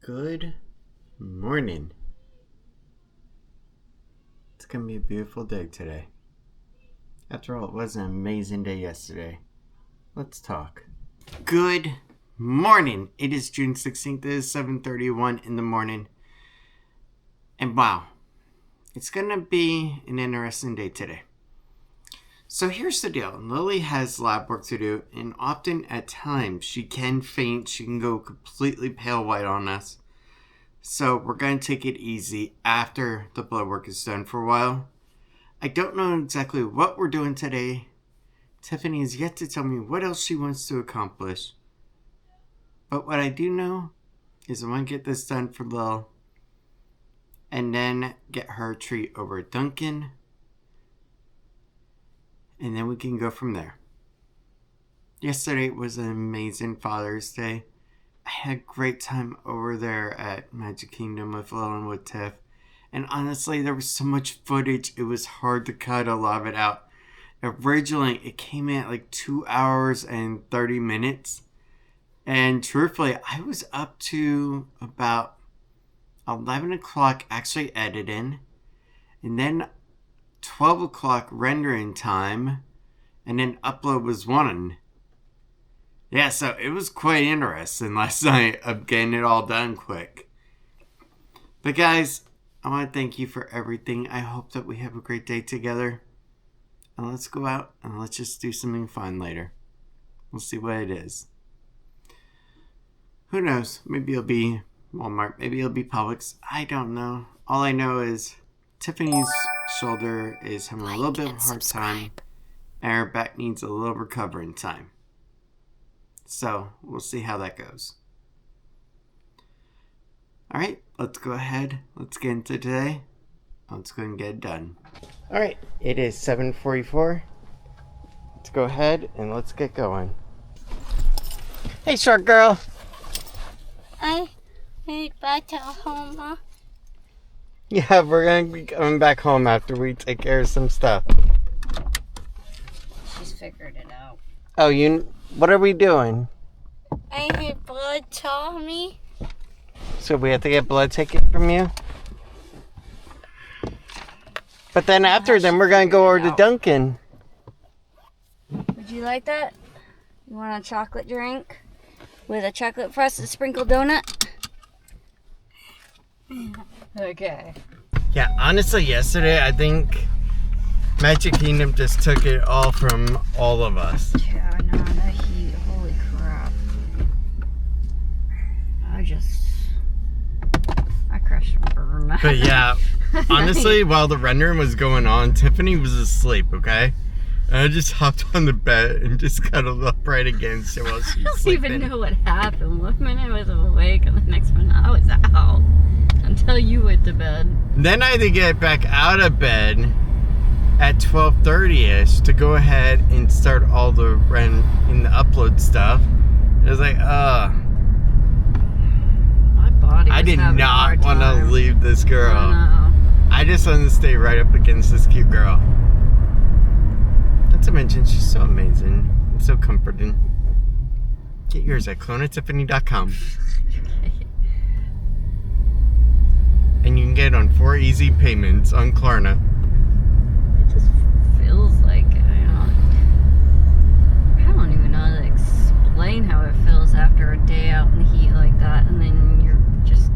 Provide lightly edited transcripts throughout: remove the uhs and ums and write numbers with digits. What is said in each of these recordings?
Good morning. It's gonna be a beautiful day today. After all, it was an amazing day yesterday. Let's talk. Good morning. It is June 16th. It is 7:31 in the morning. And wow, it's gonna be an interesting day today. So here's the deal. Lily has lab work to do, and often at times she can faint. She can go completely pale white on us. So we're going to take it easy after the blood work is done for a while. I don't know exactly what we're doing today. Tiffany has yet to tell me what else she wants to accomplish. But what I do know is I want to get this done for Lil, and then get her a treat over at Dunkin'. And then we can go from there. Yesterday was an amazing Father's Day. I had a great time over there at Magic Kingdom with Lil and with Tiff. And honestly, there was so much footage, it was hard to cut a lot of it out. Originally, it came in at like 2 hours and 30 minutes. And truthfully, I was up to about 11 o'clock actually editing. And then 12 o'clock rendering time, and then upload was 1. Yeah, so it was quite interesting last night of getting it all done quick. But guys, I want to thank you for everything. I hope that we have a great day together. And let's go out and let's just do something fun later. We'll see what it is. Who knows? Maybe it'll be Walmart. Maybe it'll be Publix. I don't know. All I know is Tiffany's shoulder is having a little bit of a hard time, and her back needs a little recovering time. So we'll see how that goes. Alright, let's go ahead. Let's get into today. Let's go and get it done. Alright, it is 7:44. Let's go ahead and let's get going. Hey, short girl. I need back to home, huh? Yeah, we're going to be coming back home after we take care of some stuff. She's figured it out. Oh, what are we doing? I need blood to me. So we have to get blood taken from you? But then after, then we're going to go over to Dunkin'. Would you like that? You want a chocolate drink with a chocolate frosted sprinkle donut? Okay. Yeah, honestly, yesterday, I think Magic Kingdom just took it all from all of us. Yeah, no, that heat, holy crap. I crashed and burned. But yeah, honestly, while the rendering was going on, Tiffany was asleep, okay? And I just hopped on the bed and just cuddled up right against it while she was sleeping. I don't even know what happened. One minute I was awake and the next minute I was out. Until you went to bed. Then I had to get back out of bed at 12:30ish to go ahead and start all the the upload stuff. It was like, my body. I did not want to leave this girl. Oh, no. I just wanted to stay right up against this cute girl. Not to mention, she's so amazing and so comforting. Get yours at clonatiffany.com. And you can get it on 4 easy payments on Klarna. It just feels like, I don't even know how to explain how it feels after a day out in the heat like that, and then you're just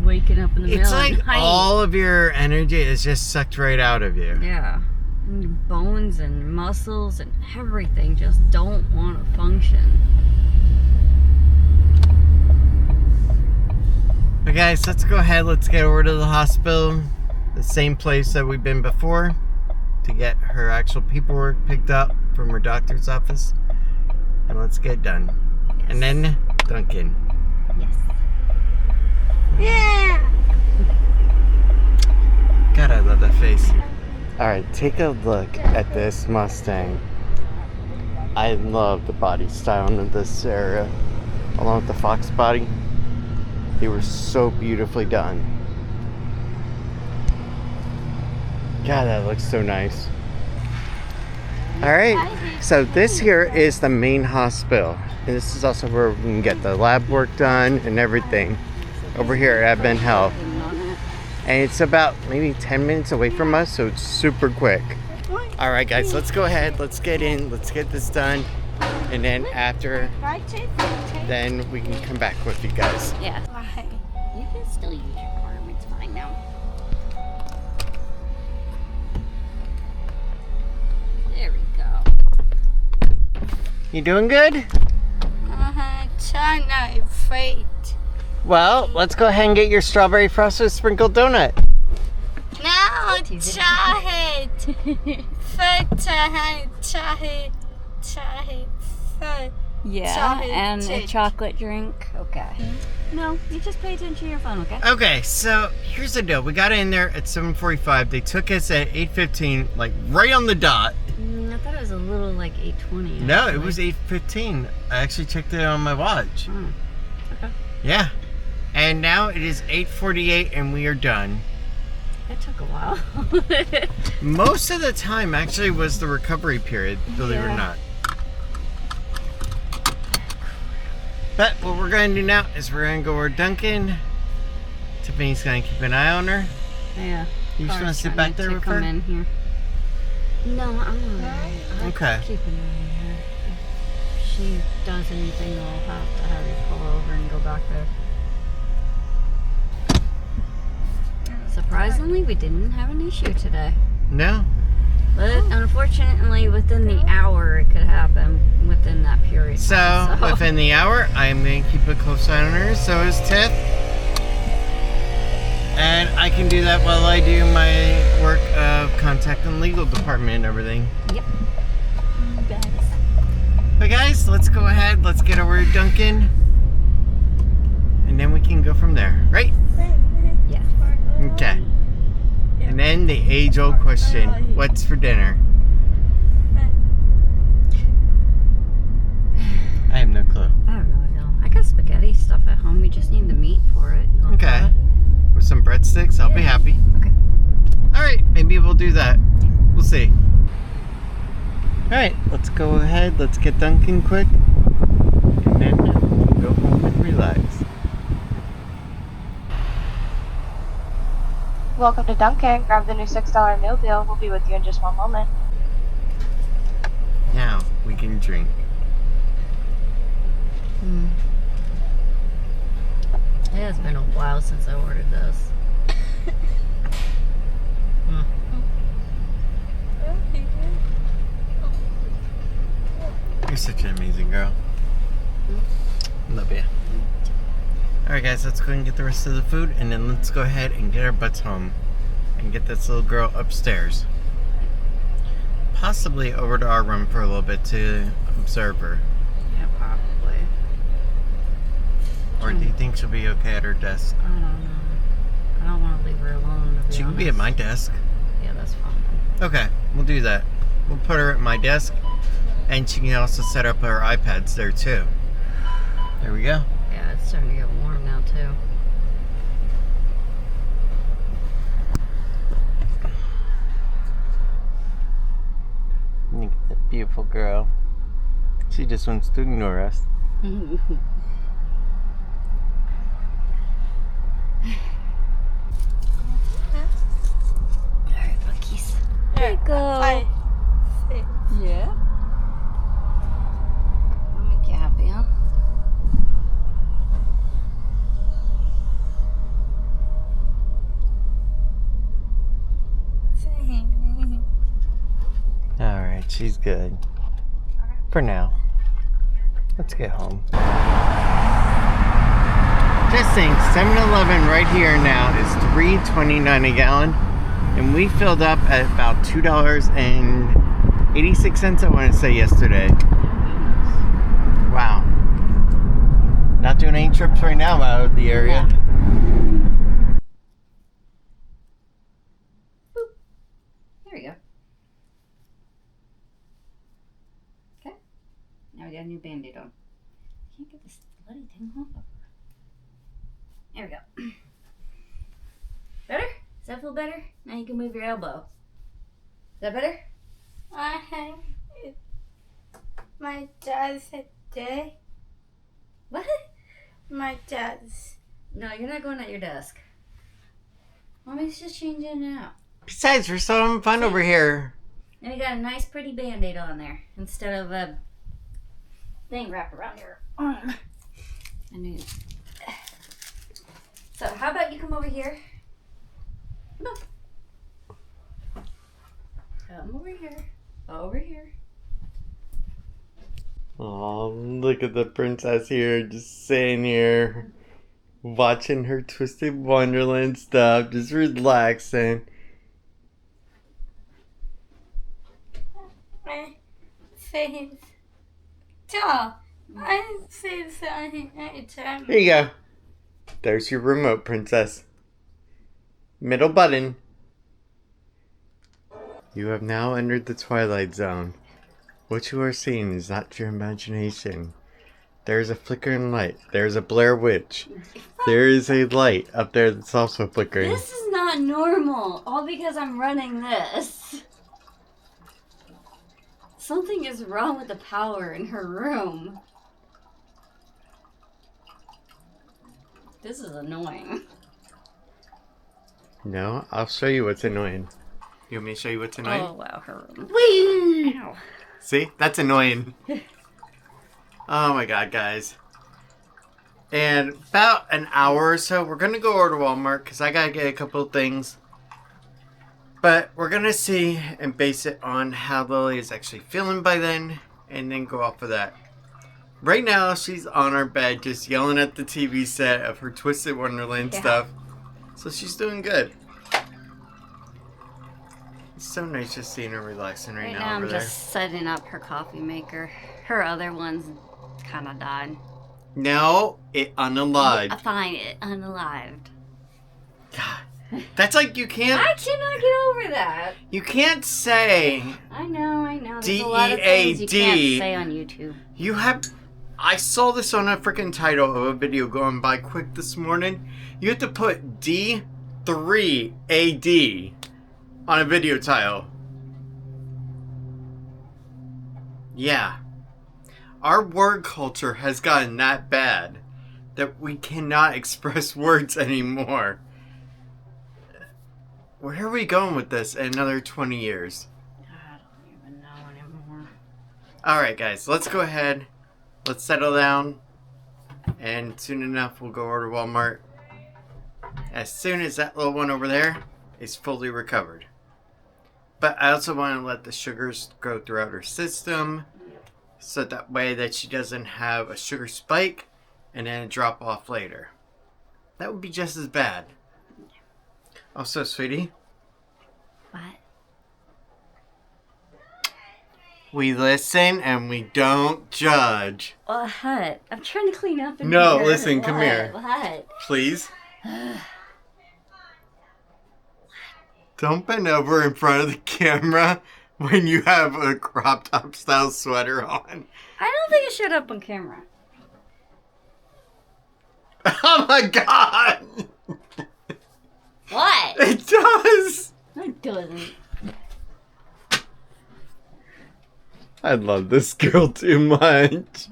waking up in the middle of the night. It's like all of your energy is just sucked right out of you. Yeah. And your bones and muscles and everything just don't want to function. But guys, let's go ahead, let's get over to the hospital, the same place that we've been before, to get her actual paperwork picked up from her doctor's office, and let's get it done. Yes. And then Dunkin'. Yes. Yeah! God, I love that face. Alright, take a look at this Mustang. I love the body style of this area, along with the Fox body. They were so beautifully done. God, that looks so nice. Alright, so this here is the main hospital. And this is also where we can get the lab work done and everything. over here at Ben Health. And it's about maybe 10 minutes away from us, so it's super quick. All right, guys, let's go ahead. Let's get in. Let's get this done. And then after, then we can come back with you guys. Yeah. You can still use your arm. It's fine now. There we go. You doing good? China fate. Well, let's go ahead and get your strawberry frosted sprinkled donut. No, chahe. Chahe. Yeah, and a chocolate drink. Okay. No, you just pay attention to your phone, okay? Okay, so here's the deal. We got in there at 7:45. They took us at 8:15, like right on the dot. I thought it was a little like 8:20. No, it was 8:15. I actually checked it on my watch. Okay. Yeah. And now it is 8:48 and we are done. That took a while. Most of the time actually was the recovery period, believe it or not. But what we're going to do now is we're going to go over to Dunkin'. Tiffany's going to keep an eye on her. Yeah. You just want to sit back there with her? In here. No, I'm alright. Okay. Keep an eye on her. If she does anything, I'll have to have you pull over and go back there. Surprisingly, we didn't have an issue today. No. But unfortunately, within the hour, it could happen within that period. So, within the hour, I am going to keep a close eye on her. So is Tiff. And I can do that while I do my work of contacting the legal department and everything. Yep. But guys, let's go ahead. Let's get over to Dunkin'. And then we can go from there, right? Yeah. Okay. And then the age-old question, what's for dinner? I have no clue. I don't really know. I got spaghetti stuff at home. We just need the meat for it. Okay. With some breadsticks, I'll be happy. Okay. Alright, maybe we'll do that. We'll see. Alright, let's go ahead. Let's get Dunkin' quick. And then we'll go home and relax. Welcome to Dunkin'. Grab the new $6 meal deal. We'll be with you in just one moment. Now we can drink. It has been a while since I ordered this. You're such an amazing girl. Love you. Alright guys, let's go ahead and get the rest of the food and then let's go ahead and get our butts home and get this little girl upstairs. Possibly over to our room for a little bit to observe her. Yeah, probably. Or do you think she'll be okay at her desk? I don't know. I don't want to leave her alone, to be She can be at my desk. Yeah, that's fine. Okay, we'll do that. We'll put her at my desk and she can also set up her iPads there too. There we go. Yeah, it's starting to get warm now too. Look at that beautiful girl. She just wants to ignore us. Alright, Buckies. There you go. Yeah? I'll make you happy, huh? Alright, she's good. For now. Let's get home. Just saying, 7-Eleven right here now is $3.29 a gallon. And we filled up at about $2.86, I want to say, yesterday. Wow. Not doing any trips right now out of the area. Yeah. There we go. Okay. Now we got a new band-aid on. Can't get this bloody thing off of her. There we go. Better? Does that feel better? Now you can move your elbow. Is that better? My dad's day. What? My dad's No, you're not going at your desk. Mommy's just changing it out. Besides, we're still having fun over here. And we got a nice pretty band-aid on there instead of a thing wrapped around your arm. So how about you come over here? Come on. Come over here. Over here. Oh, look at the princess here, just sitting here, watching her Twisted Wonderland stuff, just relaxing. My face. Doll. My face on anytime. Here you go. There's your remote, princess. Middle button. You have now entered the Twilight Zone. What you are seeing is not your imagination. There is a flickering light. There is a Blair Witch. There is a light up there that's also flickering. This is not normal. All because I'm running this. Something is wrong with the power in her room. This is annoying. No, I'll show you what's annoying. You want me to show you what's annoying? Oh, wow, her room. Whee! Ow. See? That's annoying. Oh my god, guys. And about an hour or so, we're going to go over to Walmart because I got to get a couple of things. But we're going to see and base it on how Lily is actually feeling by then and then go off of that. Right now, she's on our bed just yelling at the TV set of her Twisted Wonderland stuff. So she's doing good. It's so nice just seeing her relaxing right now now over I'm there. just setting up her coffee maker. Her other one's kind of died. No, it unalived. I find it unalived. God, that's like you can't. I cannot get over that. You can't say. I know. There's a lot of things you can't say on YouTube. You have. I saw this on a freaking title of a video going by quick this morning. You have to put D3AD on a video title. Yeah. Our word culture has gotten that bad that we cannot express words anymore. Where are we going with this in another 20 years? I don't even know anymore. Alright guys, let's go ahead. Let's settle down. And soon enough we'll go over to Walmart. As soon as that little one over there is fully recovered. But I also want to let the sugars go throughout her system. So that way that she doesn't have a sugar spike and then a drop off later. That would be just as bad. Also, sweetie. What? We listen and we don't judge. What? I'm trying to clean up. No, listen, come here. What? Please. Don't bend over in front of the camera when you have a crop top style sweater on. I don't think it showed up on camera. Oh my god! What? It does! No, it doesn't. I love this girl too much.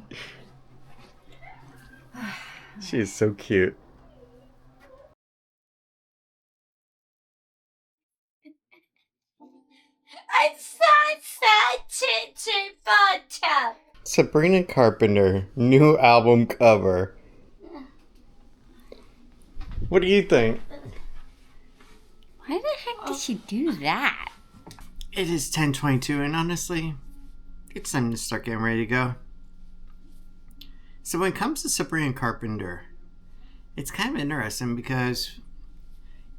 She is so cute. I thought Ginger Bottom. Sabrina Carpenter, new album cover. What do you think? Why the heck did she do that? It is 10:22 and honestly, it's time to start getting ready to go. So when it comes to Sabrina Carpenter, it's kind of interesting because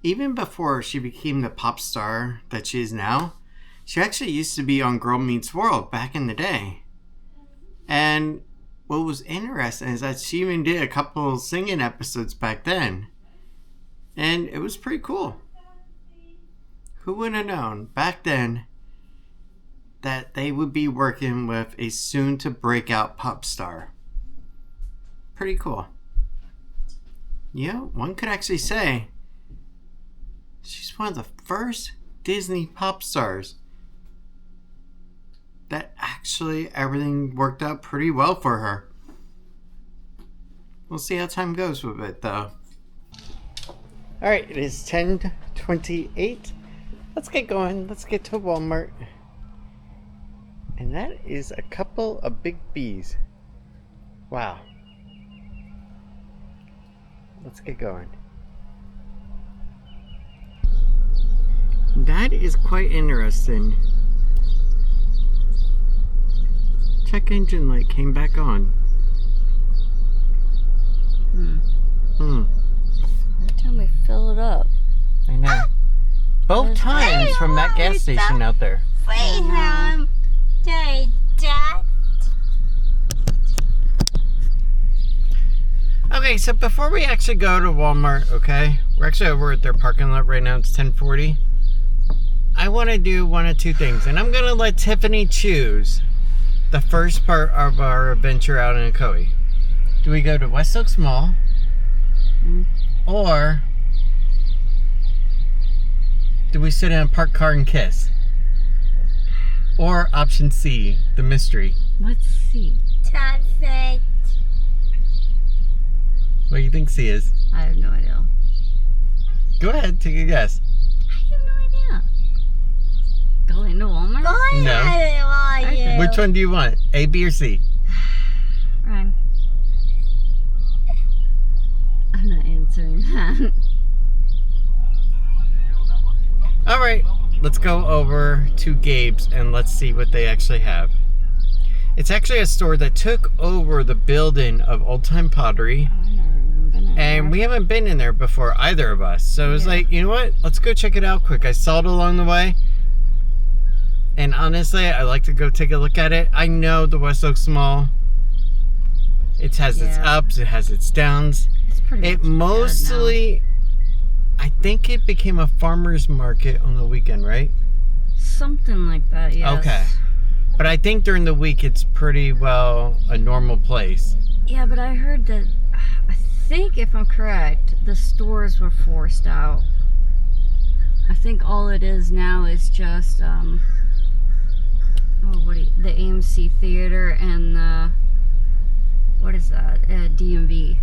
even before she became the pop star that she is now, she actually used to be on Girl Meets World back in the day. And what was interesting is that she even did a couple singing episodes back then. And it was pretty cool. Who would have known back then that they would be working with a soon to break out pop star? Pretty cool. Yeah, one could actually say she's one of the first Disney pop stars that actually everything worked out pretty well for her. We'll see how time goes with it though. Alright, it is 10:28. Let's get going. Let's get to Walmart. And that is a couple of big bees. Wow. Let's get going. That is quite interesting. Check engine light came back on. Every time we fill it up. I know. Both times from that gas station out there. Freedom. Dad. Okay, so before we actually go to Walmart, okay? We're actually over at their parking lot right now. It's 10:40. I want to do one of two things. And I'm going to let Tiffany choose the first part of our adventure out in Ocoee. Do we go to West Oaks Mall? Or do we sit in a parked car and kiss? Or option C, the mystery. Let's see. Perfect. What do you think C is? I have no idea. Go ahead, take a guess. I have no idea. Go into Walmart? No. Okay. Which one do you want? A, B, or C? Right. I'm not answering that. Alright, let's go over to Gabe's and let's see what they actually have. It's actually a store that took over the building of Old Time Pottery. And we haven't been in there before, either of us. So it was like, you know what? Let's go check it out quick. I saw it along the way. And honestly, I like to go take a look at it. I know the West Oaks Mall. It has its ups, it has its downs. It's pretty It much mostly, I think it became a farmer's market on the weekend, right? something like that, yes. Okay. But I think during the week it's pretty well a normal place. Yeah, but I heard that, I think if I'm correct, the stores were forced out. I think all it is now is just, the AMC Theater and the, what is that, DMV.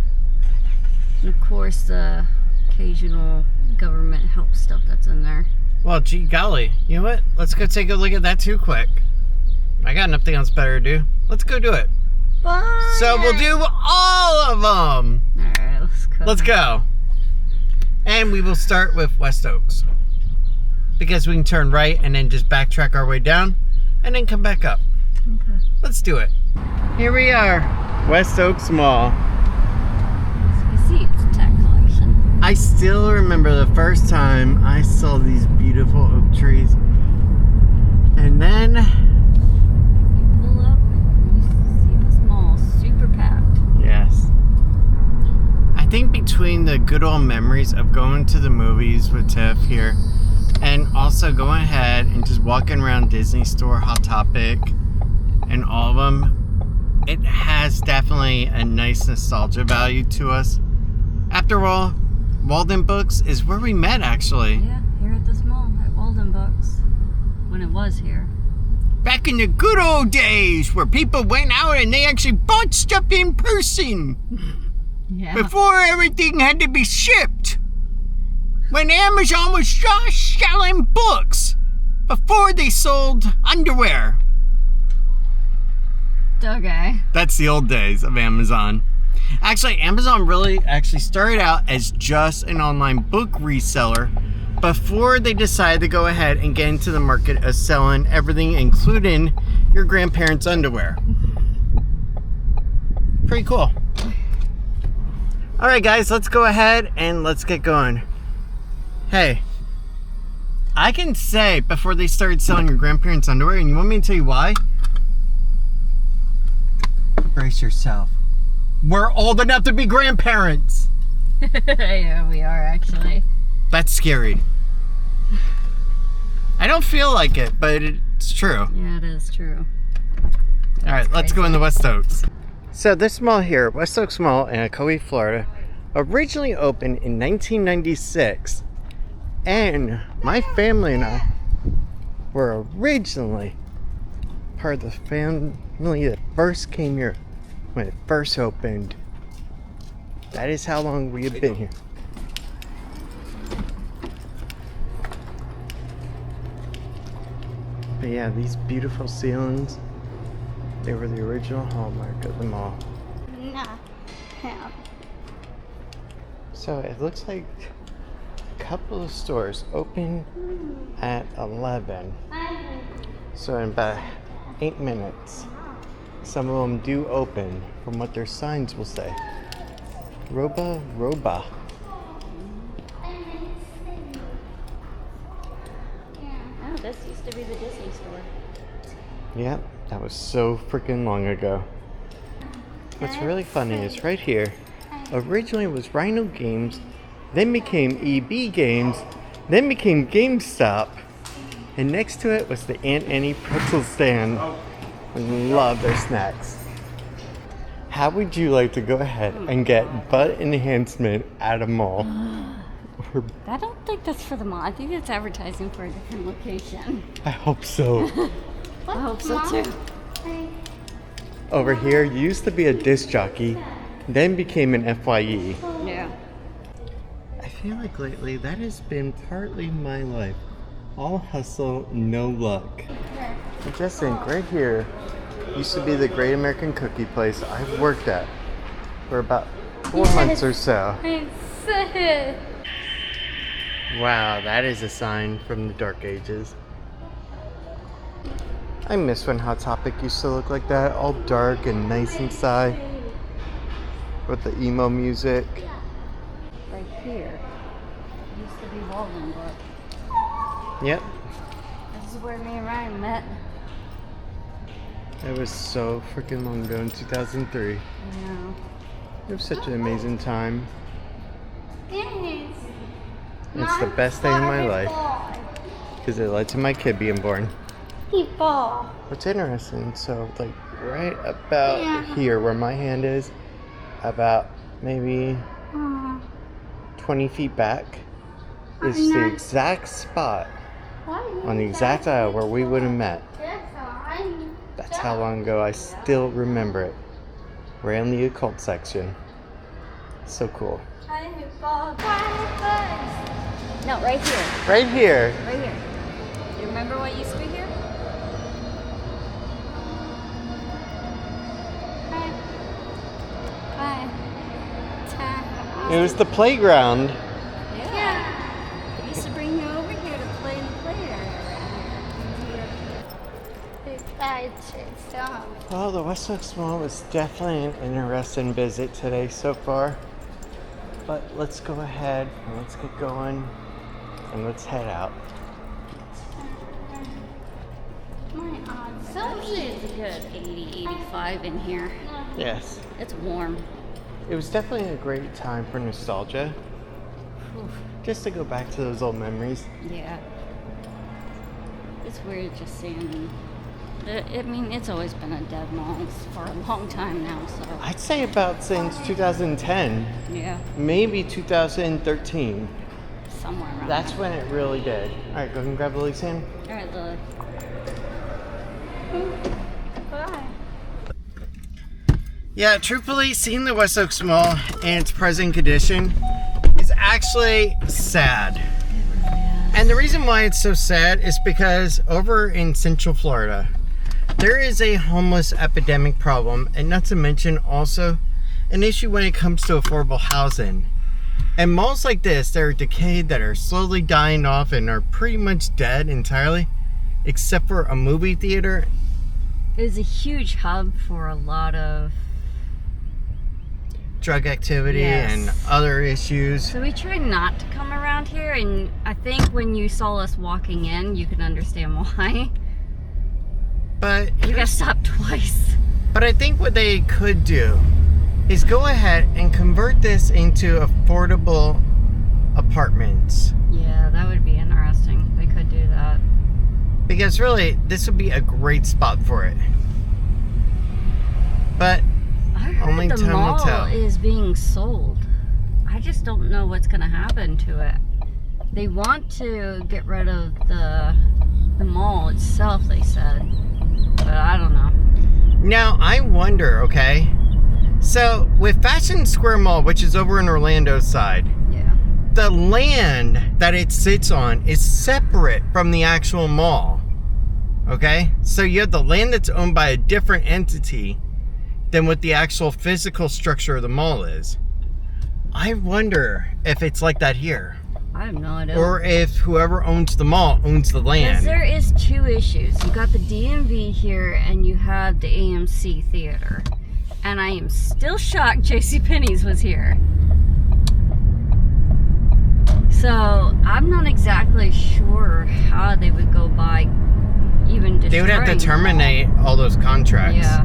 And of course the occasional government help stuff that's in there. Well, gee golly, you know what? Let's go take a look at that too quick. I got nothing else better to do. Let's go do it. Bye. So we'll do all of them. Alright, let's go. Let's go. And we will start with West Oaks. Because we can turn right and then just backtrack our way down and then come back up. Okay. Let's do it. Here we are, West Oaks Mall. As you can see, it's a tech collection. I still remember the first time I saw these beautiful oak trees. And then You pull up and you see this mall super packed. yes. I think between the good old memories of going to the movies with Tiff here and also going ahead and just walking around Disney Store, Hot Topic, and all of them, it has definitely a nice nostalgia value to us. After all, Walden Books is where we met actually. Yeah, here at this mall at Walden Books. When it was here. Back in the good old days where people went out and they actually bought stuff in person. Yeah. Before everything had to be shipped. When Amazon was just selling books. Before they sold underwear. Okay. That's the old days of Amazon. Actually, Amazon really actually started out as just an online book reseller before they decided to go ahead and get into the market of selling everything, including your grandparents' underwear. Pretty cool. All right, guys, let's go ahead and let's get going. Hey, I can say before they started selling your grandparents' underwear, and you want me to tell you why? Brace yourself. We're old enough to be grandparents. Yeah, we are actually. That's scary. I don't feel like it, but it's true. Yeah, it is true. All right, let's go into West Oaks. So this mall here, West Oaks Mall in Ocoee, Florida, originally opened in 1996. And my family and I were originally part of the family that first came here when it first opened. That is how long we have been here. But yeah, these beautiful ceilings, they were the original hallmark of the mall. No. Him. So it looks like a couple of stores open at 11. So in about 8 minutes, some of them do open from what their signs will say. Roba. Oh, this used to be the Disney store. Yep, that was so freaking long ago. What's really funny is right here, originally it was Rhino Games, then became EB Games, then became GameStop, and next to it was the Aunt Annie pretzel stand. I love their snacks. How would you like to go ahead and get butt enhancement at a mall? I don't think that's for the mall. I think it's advertising for a different location. I hope so. I hope so too. Over here used to be a disc jockey, then became an FYE. Yeah. I feel like lately that has been partly my life. All hustle, no luck. I just think right here used to be the Great American Cookie place I've worked at for about 4 months or so. Wow, that is a sign from the dark ages. I miss when Hot Topic used to look like that, all dark and nice inside, with the emo music. Right here used to be Walden Book. Yep, This is where me and Ryan met. that was so freaking long ago in 2003. Yeah. It was such an amazing time. Yes. It's the best day of my life because it led to my kid being born. People. What's interesting, so like right about here where my hand is, about maybe 20 feet back, is the exact spot on the exact aisle where we would have met. That's how long ago. I still remember it. We're in the occult section. So cool. No, right here. Right here. Right here. You remember what used to be here? It was the playground. Yeah. We used to bring you over here to play in the play area around here. Well, the West Oaks Mall was definitely an interesting visit today so far. But let's go ahead and let's get going and let's head out. Usually it's a good 80, 85 in here. Yes. It's warm. It was definitely a great time for nostalgia. Oof. Just to go back to those old memories. Yeah. It's weird just seeing. I mean, it's always been a dead mall for a long time now, so. I'd say about since 2010, Yeah, maybe 2013. somewhere around That's there. when it really did. All right, go ahead and grab Lily's hand. All right, Lily. Bye. Yeah, truthfully, seeing the West Oaks Mall in its present condition is actually sad. And the reason why it's so sad is because over in Central Florida, there is a homeless epidemic problem, and not to mention also an issue when it comes to affordable housing. And malls like this that are decayed, that are slowly dying off and are pretty much dead entirely, except for a movie theater. It was a huge hub for a lot of. Drug activity Yes. and other issues. So we try not to come around here, and I think when you saw us walking in, you can understand why. But We got stopped twice. But I think what they could do is go ahead and convert this into affordable apartments. Yeah, that would be interesting. They could do that. Because really, this would be a great spot for it. But I heard only the time will mall tell. is being sold. I just don't know what's going to happen to it. They want to get rid of the mall itself, they said. But I don't know. now I wonder, okay? So with Fashion Square Mall, which is over in Orlando's side, Yeah. the land that it sits on is separate from the actual mall. Okay? So you have the land that's owned by a different entity than what the actual physical structure of the mall is. I wonder if it's like that here. I have no idea. Or if whoever owns the mall owns the land. Because there is two issues. You got the DMV here and you have the AMC theater. And I am still shocked JCPenney's was here. So I'm not exactly sure how they would go by even destroying. They would have to terminate all those contracts. Yeah.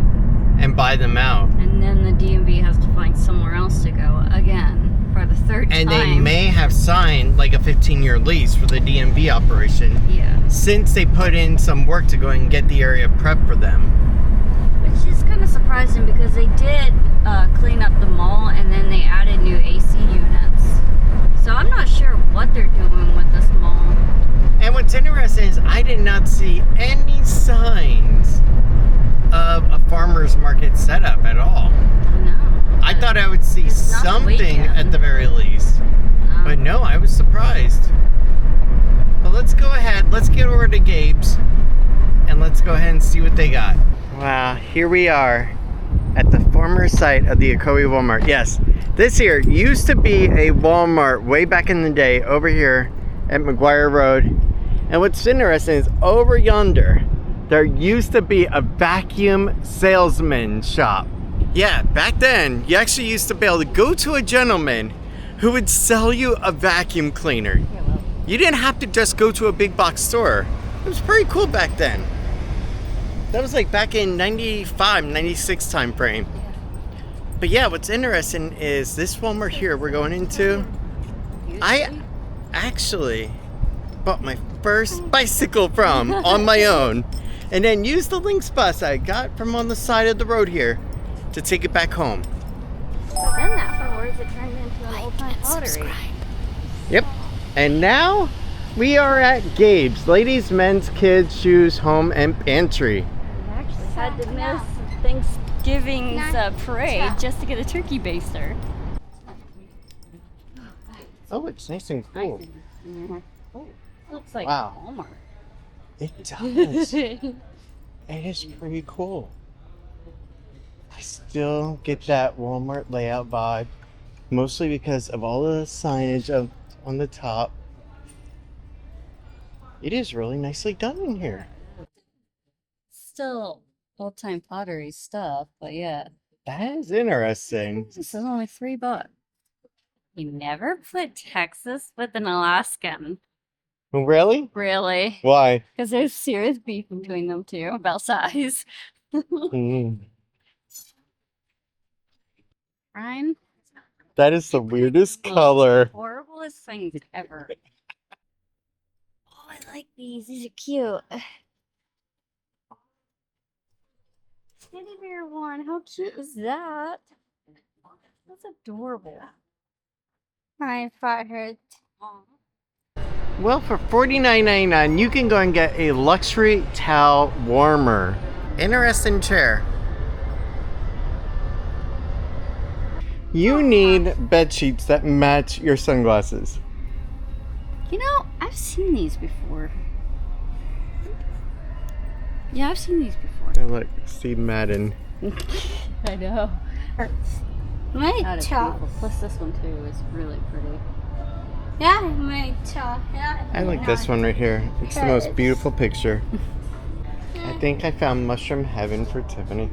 And buy them out. And then the DMV has to find somewhere else to go again for the third time. And they may have signed like a 15-year lease for the DMV operation. Yeah. Since they put in some work to go and get the area prepped for them. Which is kind of surprising because they did clean up the mall and then they added new AC units. So I'm not sure what they're doing with this mall. And what's interesting is I did not see any signs of a farmer's market setup at all. No. I thought I would see It's not the something weekend. at the very least. No. But no, I was surprised. But let's go ahead, let's get over to Gabe's and let's go ahead and see what they got. Wow, here we are at the former site of the Ocoee Walmart. Yes, this here used to be a Walmart way back in the day over here at McGuire Road. And what's interesting is over yonder, there used to be a vacuum salesman shop. Yeah, back then, you actually used to be able to go to a gentleman who would sell you a vacuum cleaner. You didn't have to just go to a big box store. It was pretty cool back then. That was like back in 95, 96 time frame. But yeah, what's interesting is this Walmart here we're going into, I actually bought my first bicycle from on my own. And then used the Lynx bus I got from on the side of the road here to take it back home. So then afterwards it turned into an Old Time Pottery. Yep. And now we are at Gabe's Ladies, Men's, Kids, Shoes, Home, and Pantry. I actually had to miss Thanksgiving's parade just to get a turkey baster. Oh, it's nice and cool. Oh, looks like Wow. Walmart. It does. It is pretty cool. I still get that Walmart layout vibe, mostly because of all the signage on the top. It is really nicely done in here. Still Old Time Pottery stuff, but yeah. That is interesting. This is only $3. You never put Texas with an Alaskan. Really? Really? Why? Because there's serious beef between them two about size. Ryan? That is the weirdest color. Horriblest things ever. Oh, I like these. These are cute. Teddy bear one. How cute is that? That's adorable. My foot hurts. Aw. Well, for $49.99, you can go and get a luxury towel warmer. Interesting chair. You need bed sheets that match your sunglasses. You know, I've seen these before. Yeah, I've seen these before. I like Steve Madden. I know. My That is toe. beautiful. Plus this one too is really pretty. Yeah, my toe. Yeah, I like this one right here. It's the most beautiful picture. I think I found mushroom heaven for Tiffany.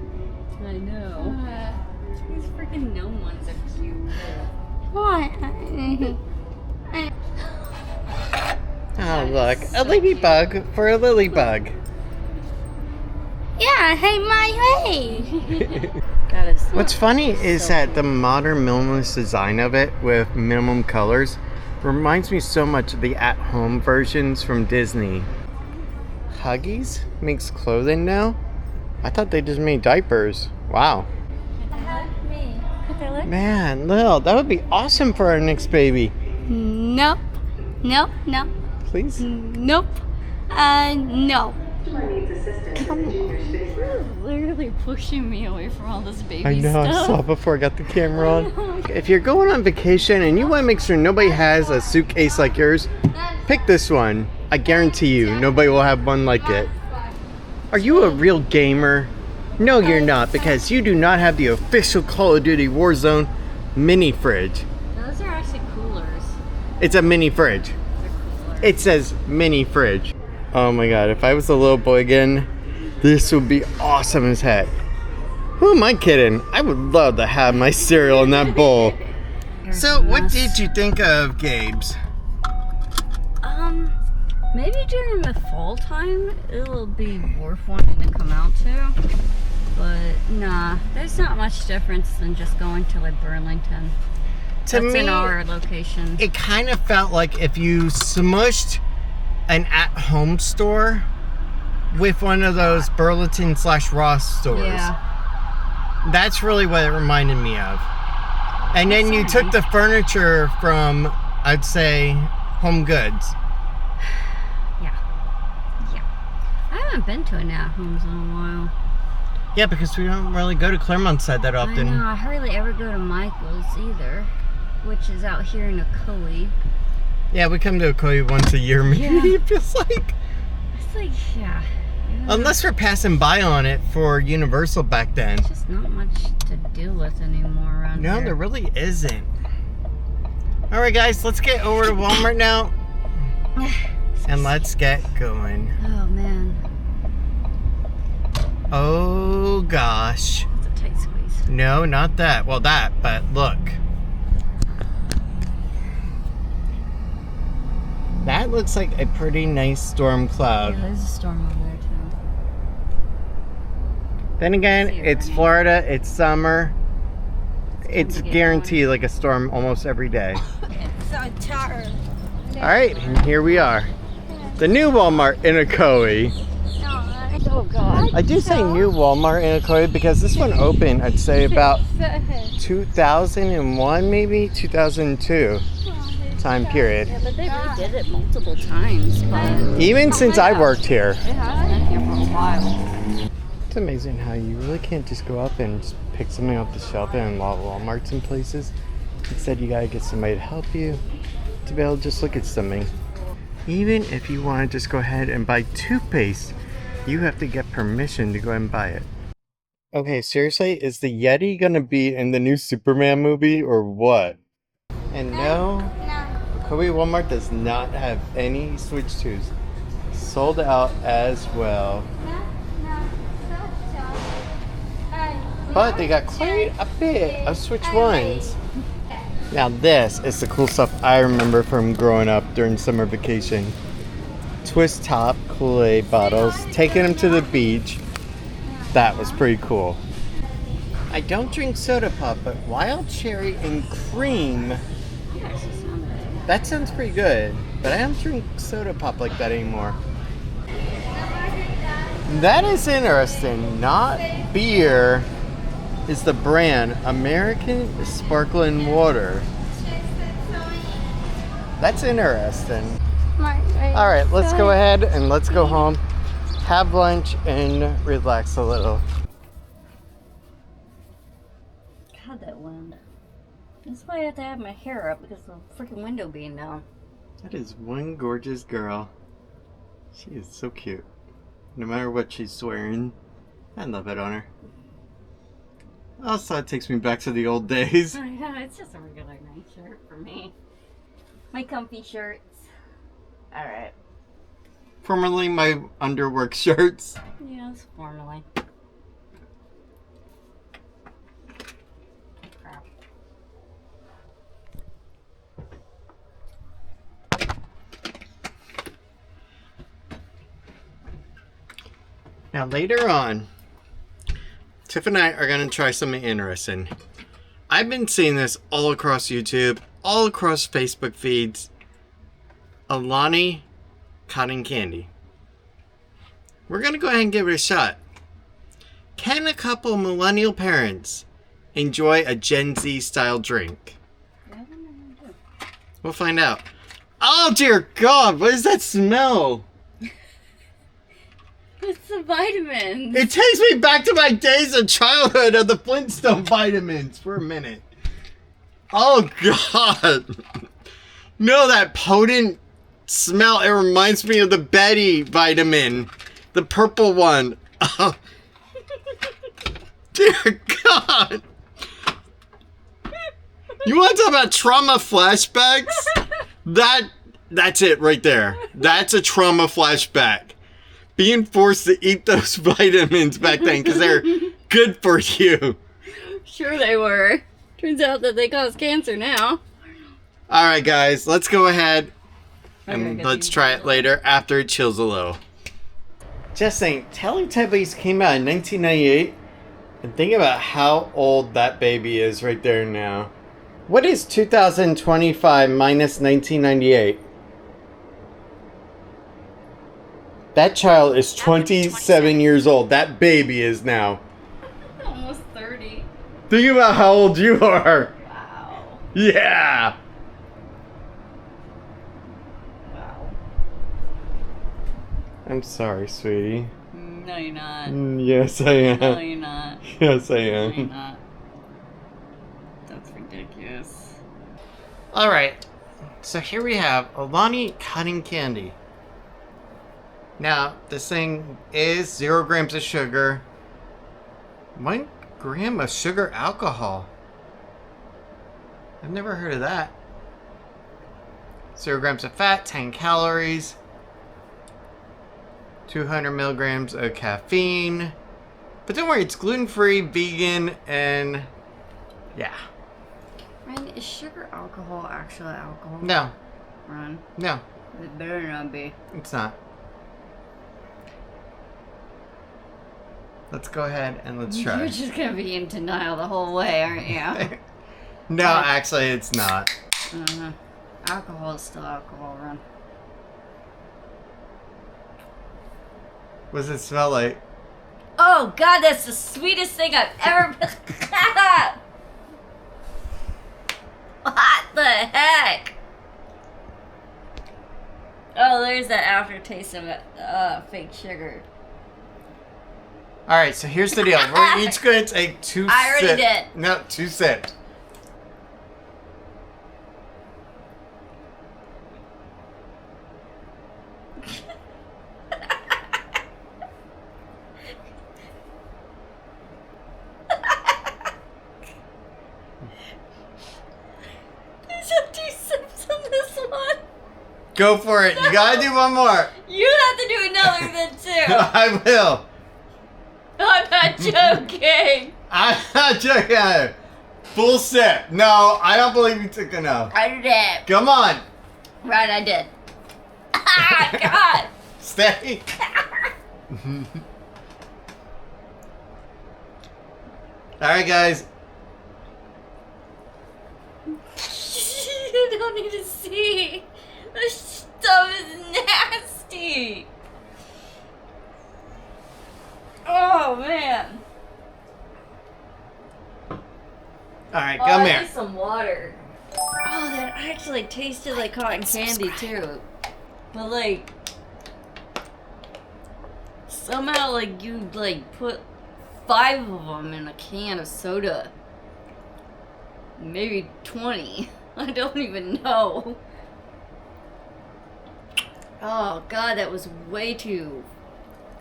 I know. These freaking gnome ones are cute. What? Oh, look. A ladybug for a lily bug. Yeah, hey, my way. That is. What's funny is so that the modern minimalist design of it with minimum colors reminds me so much of the at-home versions from Disney. Huggies makes clothing now? I thought they just made diapers. Wow. Man, Lil, that would be awesome for our next baby. Nope. Nope. Nope. Please? Nope. No. You're literally pushing me away from all this baby I know, I stuff. saw before I got the camera on. If you're going on vacation and you want to make sure nobody has a suitcase like yours, pick this one. I guarantee you, nobody will have one like it. Are you a real gamer? No, you're not, because you do not have the official Call of Duty Warzone mini fridge. Those are actually coolers. It's a mini fridge. They're coolers. It says mini fridge. Oh my god, if I was a little boy again, this would be awesome as heck. Who am I kidding? I would love to have my cereal in that bowl. So, what did you think of Gabe's? Maybe during the fall time, it'll be worth wanting to come out to. But nah, there's not much difference than just going to like Burlington. To That's me, in our location. it kind of felt like if you smushed an at-home store with one of those Burlington / Ross stores. Yeah. That's really what it reminded me of. And then you took the furniture from, I'd say, Home Goods. I haven't been to an at-homes in a while. Yeah, because we don't really go to Claremont side that often. I know, I hardly ever go to Michael's either, which is out here in Ocoee. Yeah, we come to Ocoee once a year, maybe. Yeah. It feels like. It's like, yeah. Unless we're passing by on it for Universal back then. There's just not much to deal with anymore around here. No, there really isn't. All right, guys, let's get over to Walmart now. And let's get going. Oh, man. Oh, gosh. That's a tight squeeze. No, not that. Well, that, but look. That looks like a pretty nice storm cloud. Yeah, there's a storm over there, too. Then again, See it it's running. Florida, it's summer. It's to get guaranteed like a storm almost every day. It's so tired. All right, and here we are. The new Walmart in Ocoee. Oh, God. I do say new Walmart in Ocoee because this one opened, I'd say about 2001, maybe 2002 time period. Yeah, but they redid it multiple times, but Even since I worked here. it has been here for a while. It's amazing how you really can't just go up and just pick something off the shelf in a lot of Walmarts and places. Instead, you gotta get somebody to help you to be able to just look at something. Even if you want to just go ahead and buy toothpaste, you have to get permission to go ahead and buy it. Okay, seriously, is the Yeti gonna be in the new Superman movie or what? And no, Ocoee Walmart does not have any Switch 2s. Sold out as well. But they got quite a bit of Switch 1s. Now this is the cool stuff I remember from growing up during summer vacation. Twist top Kool-Aid bottles, taking them to the beach. That was pretty cool. I don't drink soda pop, but wild cherry and cream, that sounds pretty good. But I don't drink soda pop like that anymore. That is interesting. Not beer is the brand American Sparkling Water. That's interesting. All right, let's go ahead and let's go home, have lunch, and relax a little. God, that wind. That's why I have to have my hair up because of the freaking window being down. That is one gorgeous girl. She is so cute. No matter what she's wearing, I love it on her. Also, it takes me back to the old days. I know, it's just a regular night shirt for me. My comfy shirts. Alright. Formerly my underwork shirts. Yes, formerly. Crap. Now later on, Tiff and I are going to try something interesting. I've been seeing this all across YouTube, all across Facebook feeds. Alani cotton candy. We're going to go ahead and give it a shot. Can a couple millennial parents enjoy a Gen Z style drink? We'll find out. Oh dear God, what is that smell? It's the vitamins. It takes me back to my days of childhood of the Flintstone vitamins for a minute. Oh God. No, that potent smell. It reminds me of the Betty vitamin The purple one. Oh. Dear God. You want to talk about trauma flashbacks? That's it right there. That's a trauma flashback. Being forced to eat those vitamins back then because they're good for you. Sure they were. Turns out that they cause cancer now. Alright guys, let's go ahead and let's try it later after it chills a little. Just saying, Teletubbies came out in 1998. And think about how old that baby is right there now. What is 2025 minus 1998? That child is 27 years old. That baby is now. Almost 30. Think about how old you are. Wow. Yeah. Wow. I'm sorry, sweetie. No, you're not. Yes, I am. No, you're not. Yes, I No, you're am. not. That's ridiculous. Alright. So here we have Alani cotton candy. Now, this thing is 0 grams of sugar, 1 gram of sugar alcohol. I've never heard of that. 0 grams of fat, 10 calories, 200 milligrams of caffeine. But don't worry, it's gluten-free, vegan, and yeah. Ryan, is sugar alcohol actually alcohol? No, Ryan, no, it better not be. it's not. Let's go ahead and let's try. You're just gonna be in denial the whole way, aren't you? No, actually, it's not. Alcohol is still alcohol, Ryan. What does it smell like? Oh God, that's the sweetest thing I've ever. What the heck? Oh, there's that aftertaste of fake sugar. Alright, so here's the deal. We're each going to take 2 sips. I already did. No, 2 sips. There's just 2 sips on this one. Go for it. You gotta do one more. You have to do another then too. I will. I'm not joking. I'm not joking. Full sip. No, I don't believe you took enough. I did. Come on. Right, I did. Ah, God. Stay. Alright, guys. I don't need to see. This stuff is nasty. Oh, man. Alright, Oh, come I here. need some water. Oh, that actually tasted like cotton candy, too. But, like, somehow, like, you, like, put 5 of them in a can of soda. Maybe 20. I don't even know. Oh, God, that was way too...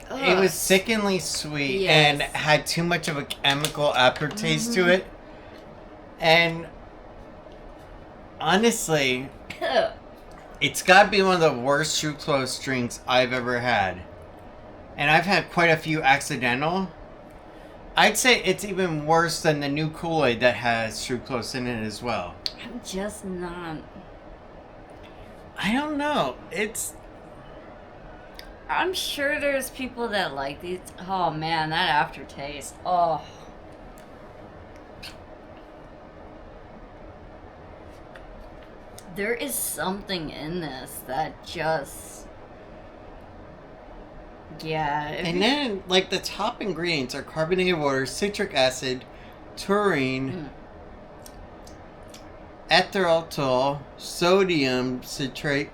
Ugh. It was sickeningly sweet and had too much of a chemical aftertaste to it. And honestly, it's got to be one of the worst sucrose drinks I've ever had. And I've had quite a few accidental. I'd say it's even worse than the new Kool-Aid that has sucrose in it as well. I'm just not... I don't know. I'm sure there's people that like these. Oh, man, that aftertaste. Oh. There is something in this that just... Yeah. And then, like, the top ingredients are carbonated water, citric acid, taurine, erythritol, sodium citrate,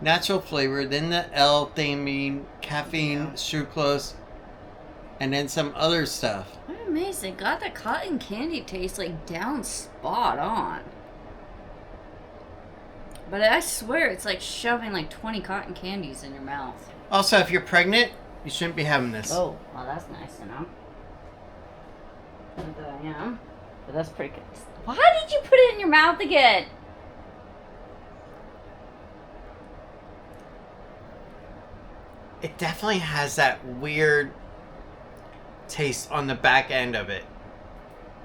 natural flavor, then the L-theanine, caffeine, sucrose, and then some other stuff. I'm amazed they got the cotton candy taste, like, down spot on. But I swear it's like shoving like 20 cotton candies in your mouth. Also, if you're pregnant, You shouldn't be having this. Oh, well, that's nice to know. Not that I am, but that's pretty good. Why did you put it in your mouth again? It definitely has that weird taste on the back end of it.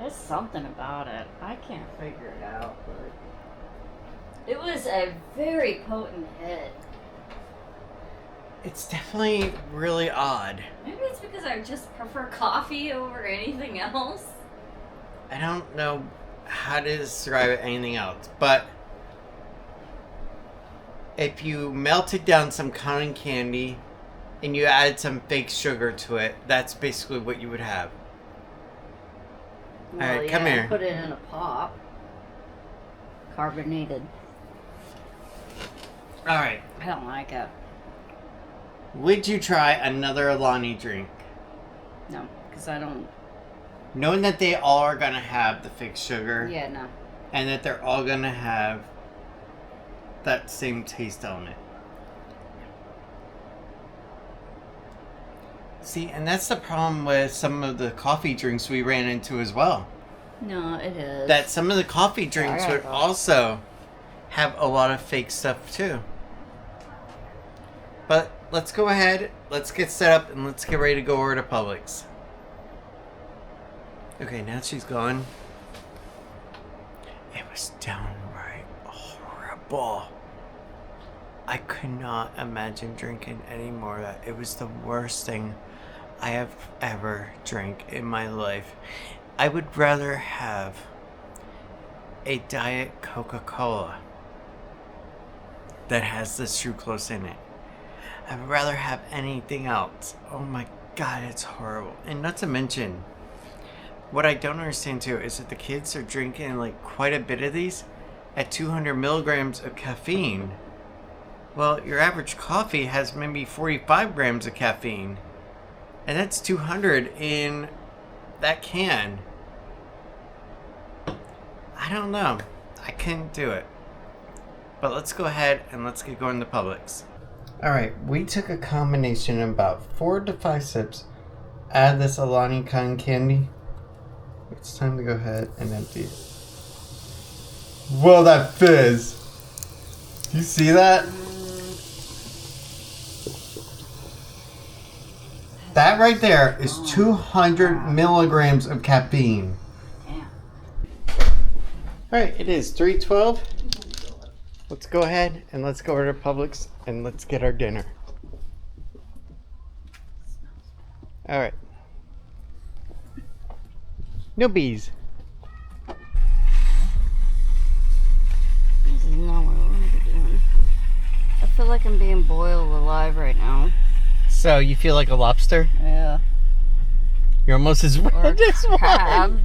There's something about it. I can't figure it out, but it was a very potent hit. It's definitely really odd. Maybe it's because I just prefer coffee over anything else. I don't know how to describe it anything else, but if you melted down some cotton candy and you added some fake sugar to it, that's basically what you would have. Well, Alright, come here. Put it in a pop. Carbonated. Alright. I don't like it. Would you try another Alani drink? No, because I don't. Knowing that they all are going to have the fake sugar. Yeah, no. And that they're all going to have that same taste element. See, and that's the problem with some of the coffee drinks we ran into as well. No, it is. That some of the coffee drinks would go. also have a lot of fake stuff too. But let's go ahead, let's get set up, and let's get ready to go over to Publix. Okay, now she's gone. It was downright horrible. I could not imagine drinking any more of that. It was the worst thing I have ever drank in my life. I would rather have a Diet Coca-Cola that has the sucrose in it. I would rather have anything else. Oh my god, it's horrible. And not to mention, what I don't understand too is that the kids are drinking like quite a bit of these at 200 milligrams of caffeine. Well, your average coffee has maybe 45 grams of caffeine. And that's 200 in that can. I don't know. I couldn't do it. But let's go ahead and let's get going to Publix. Alright, we took a combination of about 4 to 5 sips. Add this Alani cotton candy. It's time to go ahead and empty it. Whoa, that fizz! Do you see that? That right there is 200 milligrams of caffeine. Damn. Alright, it is 3:12. Let's go ahead and let's go over to Publix and let's get our dinner. Alright. No bees. This is not what I want to be doing. I feel like I'm being boiled alive right now. So, you feel like a lobster? Yeah. You're almost as Or red as crab. one.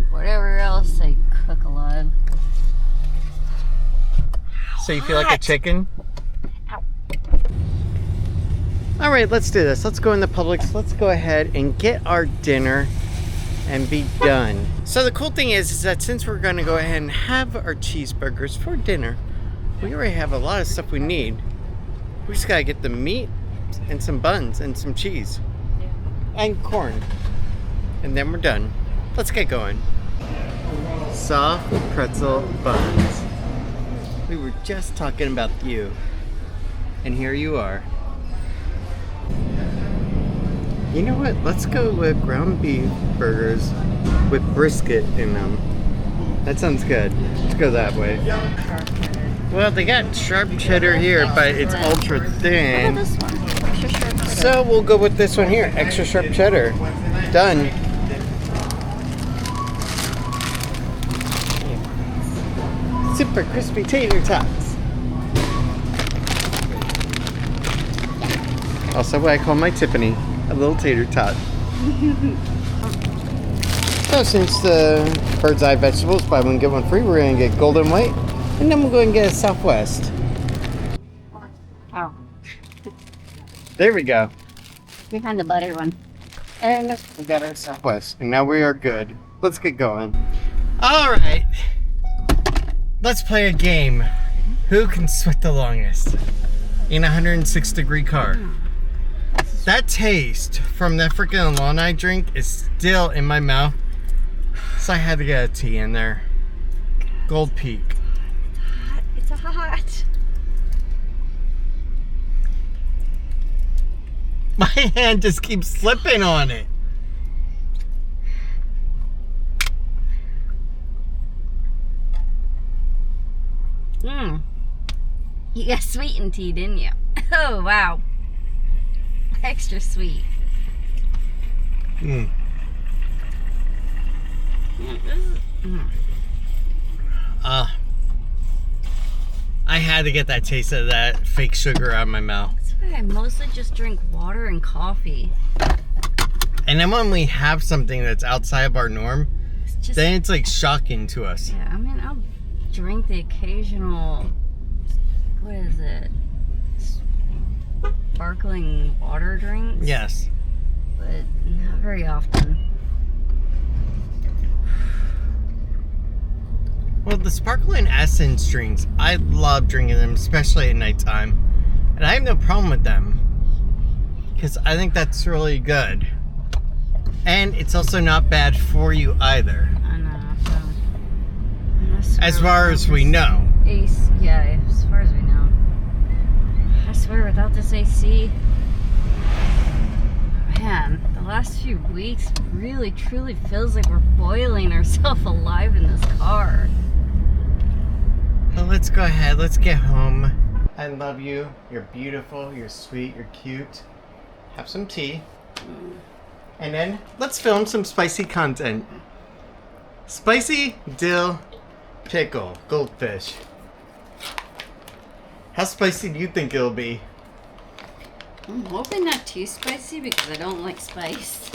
Whatever else they cook alive. So you feel like a chicken? Alright, let's do this. Let's go in the Publix. Let's go ahead and get our dinner and be done. So the cool thing is that since we're going to go ahead and have our cheeseburgers for dinner, we already have a lot of stuff we need. We just got to get the meat and some buns and some cheese. Yeah. And corn. And then we're done. Let's get going. Soft pretzel buns. We were just talking about you. And here you are. You know what? Let's go with ground beef burgers with brisket in them. That sounds good. Let's go that way. Well, they got sharp cheddar here, but it's ultra thin. This one. Extra sharp cheddar. So we'll go with this one here. Extra sharp cheddar. Done. Super crispy tater tots. Also what I call my Tiffany, a little tater tot. So since the bird's eye vegetables, buy one get one free, we're going to get golden white, and then we'll go and get a Southwest. Oh. There we go. Behind the butter one. And we got our Southwest, and now we are good. Let's get going. All right. Let's play a game. Who can sweat the longest in a 106-degree car? This That taste from that freaking Alani drink is still in my mouth. So I had to get a tea in there. Gold Peak. It's hot. My hand just keeps slipping on it. You got sweetened tea, didn't you? Oh, wow. Extra sweet. I had to get that taste of that fake sugar out of my mouth. That's why I mostly just drink water and coffee. And then when we have something that's outside of our norm, then it's like shocking to us. Yeah, I mean, I'll drink the occasional, what is it? Sparkling water drinks? Yes. But not very often. Well, the sparkling essence drinks, I love drinking them, especially at nighttime. And I have no problem with them. Because I think that's really good. And it's also not bad for you either. I know. As far as we know. Yeah, as far as we know. I swear, without this AC, man, the last few weeks really truly feels like we're boiling ourselves alive in this car. Well, let's go ahead. Let's get home. I love you. You're beautiful. You're sweet. You're cute. Have some tea. And then let's film some spicy content. Spicy dill pickle goldfish. How spicy do you think it'll be? I'm hoping not too spicy because I don't like spice.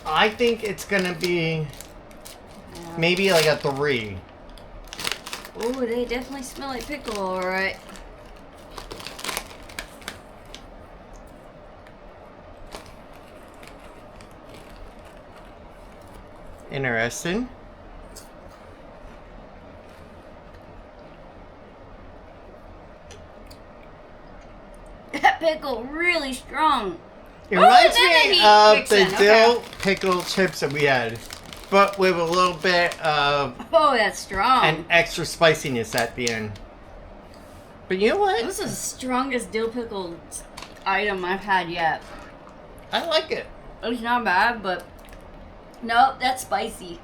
I think it's gonna be maybe like a 3. Oh, they definitely smell like pickle, alright. Interesting. That pickle really strong. It reminds then the me heat of kicks the in, dill pickle chips that we had, but with a little bit of Oh, that's strong. an extra spiciness at the end. But you know what? This is the strongest dill pickle item I've had yet. I like it. It's not bad, but nope, that's spicy.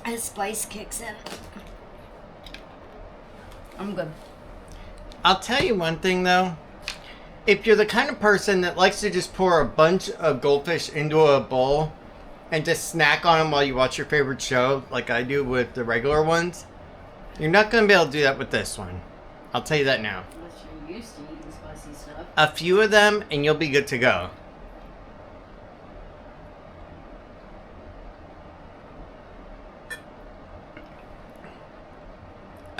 As spice kicks in. I'm good. I'll tell you one thing though. If you're the kind of person that likes to just pour a bunch of goldfish into a bowl and just snack on them while you watch your favorite show, like I do with the regular ones, you're not going to be able to do that with this one. I'll tell you that now. Unless you're used to eating spicy stuff. A few of them and you'll be good to go.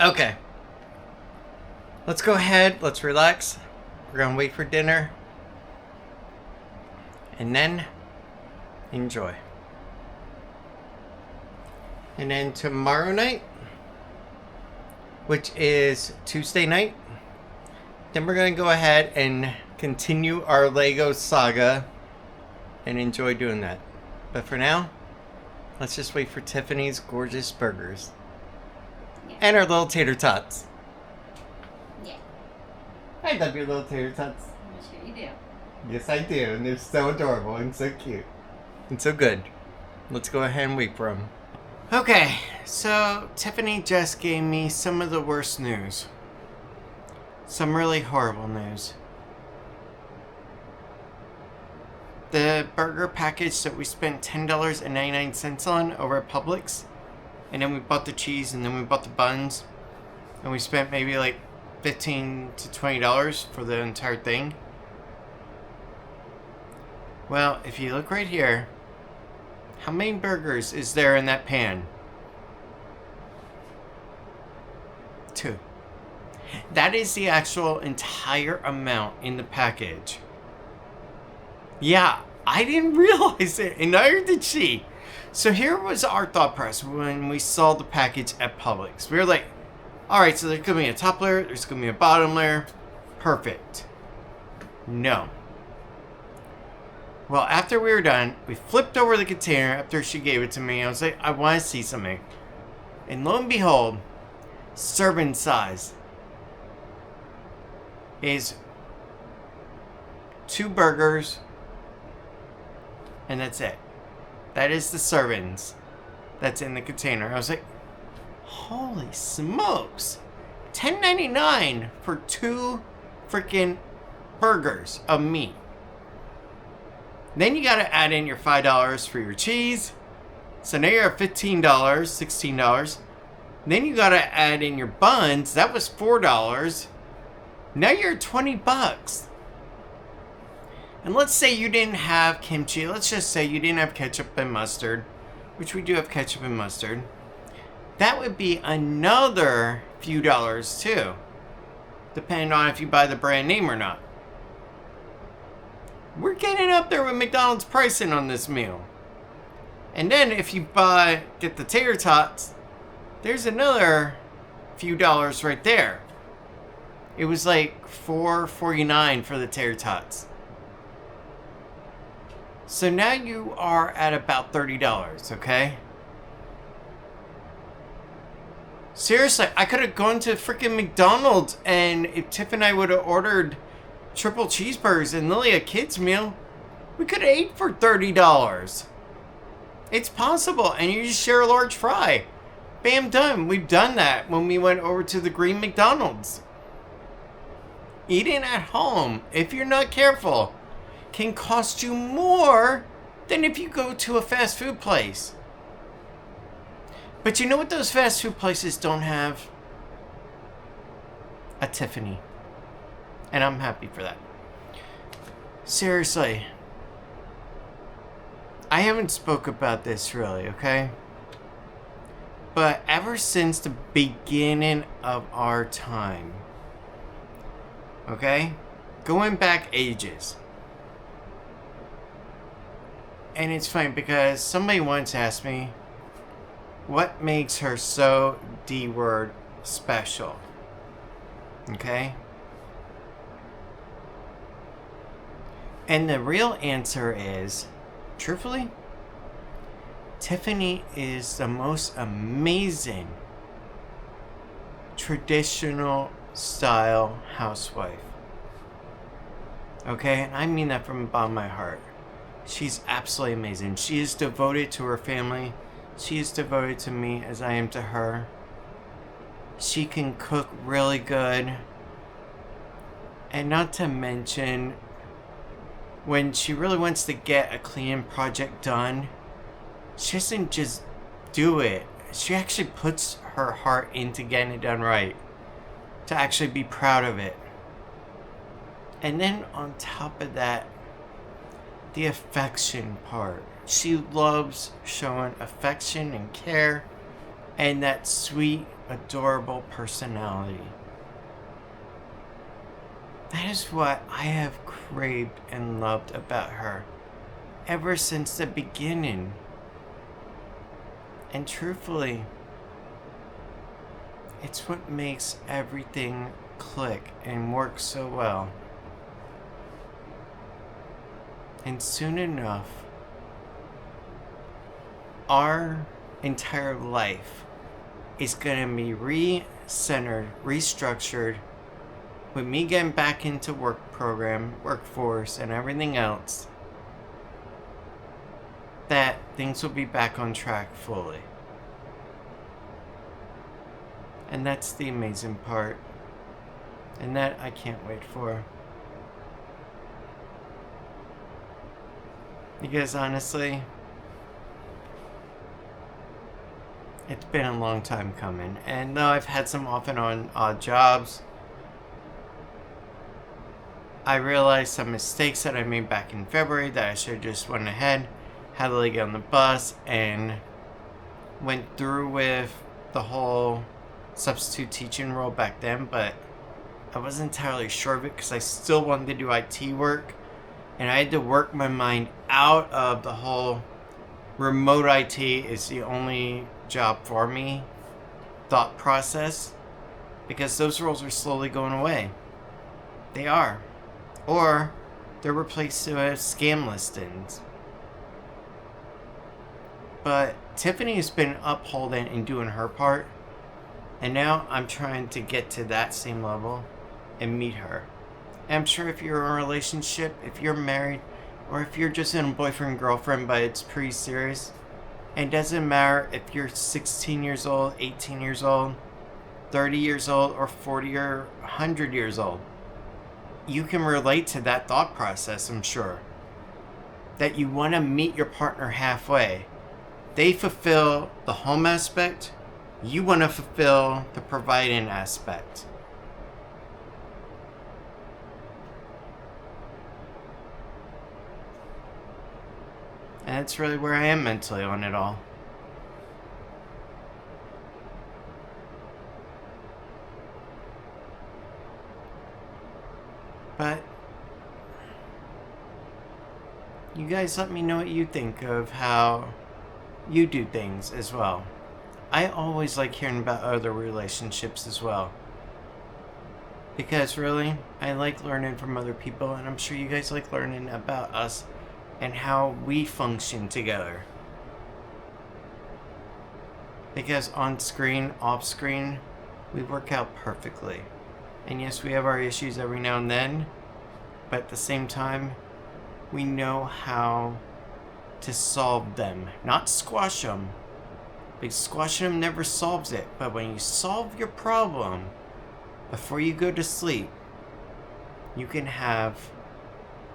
Okay. Let's go ahead. Let's relax. We're going to wait for dinner. And then enjoy. And then tomorrow night, which is Tuesday night, then we're going to go ahead and continue our Lego saga and enjoy doing that. But for now, let's just wait for Tiffany's gorgeous burgers. Yeah. And our little tater tots. Yeah. I love your little tater tots. I'm sure you do. Yes, I do. And they're so adorable and so cute. And so good. Let's go ahead and wait for them. Okay, so Tiffany just gave me some of the worst news. Some really horrible news. The burger package that we spent $10.99 on over at Publix, and then we bought the cheese, and then we bought the buns, and we spent maybe like $15 to $20 for the entire thing. Well, if you look right here, how many burgers is there in that pan? 2. That is the actual entire amount in the package. Yeah, I didn't realize it, and neither did she. So here was our thought process when we saw the package at Publix. We were like, Alright, so there's going to be a top layer, there's going to be a bottom layer. Perfect. No. Well, after we were done, we flipped over the container after she gave it to me. I was like, I want to see something. And lo and behold, serving size is 2 burgers, and that's it. That is the servings that's in the container. I was like, holy smokes. $10.99 for 2 freaking burgers of meat. Then you gotta add in your $5 for your cheese. So now you're at $15, $16. Then you gotta add in your buns. That was $4. Now you're at $20. And let's say you didn't have kimchi. Let's just say you didn't have ketchup and mustard, which we do have ketchup and mustard. That would be another few dollars too, depending on if you buy the brand name or not. We're getting up there with McDonald's pricing on this meal. And then if you get the tater tots, there's another few dollars right there. It was like $4.49 for the tater tots. So now you are at about $30, okay? Seriously, I could have gone to freaking McDonald's, and if Tiff and I would have ordered triple cheeseburgers and Lily a kid's meal, we could have ate for $30. It's possible, and you just share a large fry. Bam, done. We've done that when we went over to the Green McDonald's. Eating at home, if you're not careful, can cost you more than if you go to a fast food place. But you know what those fast food places don't have? A Tiffany. And I'm happy for that. Seriously. I haven't spoke about this really, okay? But ever since the beginning of our time, okay? Going back ages. And it's funny because somebody once asked me, what makes her so D-word special? Okay? And the real answer is, truthfully, Tiffany is the most amazing traditional style housewife. Okay? And I mean that from the bottom of my heart. She's absolutely amazing. She is devoted to her family. She is devoted to me as I am to her. She can cook really good. And not to mention, when she really wants to get a cleaning project done, she doesn't just do it. She actually puts her heart into getting it done right. To actually be proud of it. And then on top of that, the affection part. She loves showing affection and care and that sweet, adorable personality. That is what I have craved and loved about her ever since the beginning. And truthfully, it's what makes everything click and work so well. And soon enough, our entire life is going to be re-centered, restructured, with me getting back into workforce, and everything else, that things will be back on track fully. And that's the amazing part. And that I can't wait for. Because honestly, it's been a long time coming. And though I've had some off and on odd jobs, I realized some mistakes that I made back in February that I should have just went ahead, had Lily get on the bus, and went through with the whole substitute teaching role back then. But I wasn't entirely sure of it because I still wanted to do IT work. And I had to work my mind out of the whole remote IT is the only job for me thought process. Because those roles are slowly going away. They are. Or they're replaced with scam listings. But Tiffany has been upholding and doing her part. And now I'm trying to get to that same level and meet her. And I'm sure if you're in a relationship, if you're married, or if you're just in a boyfriend-girlfriend but it's pretty serious, it doesn't matter if you're 16 years old, 18 years old, 30 years old, or 40 or 100 years old. You can relate to that thought process, I'm sure. That you want to meet your partner halfway. They fulfill the home aspect. You want to fulfill the providing aspect. And that's really where I am mentally on it all. But you guys let me know what you think of how you do things as well. I always like hearing about other relationships as well. Because really, I like learning from other people, and I'm sure you guys like learning about us and how we function together. Because on screen, off screen, we work out perfectly. And yes, we have our issues every now and then, but at the same time, we know how to solve them. Not squash them. Because squashing them never solves it. But when you solve your problem, before you go to sleep, you can have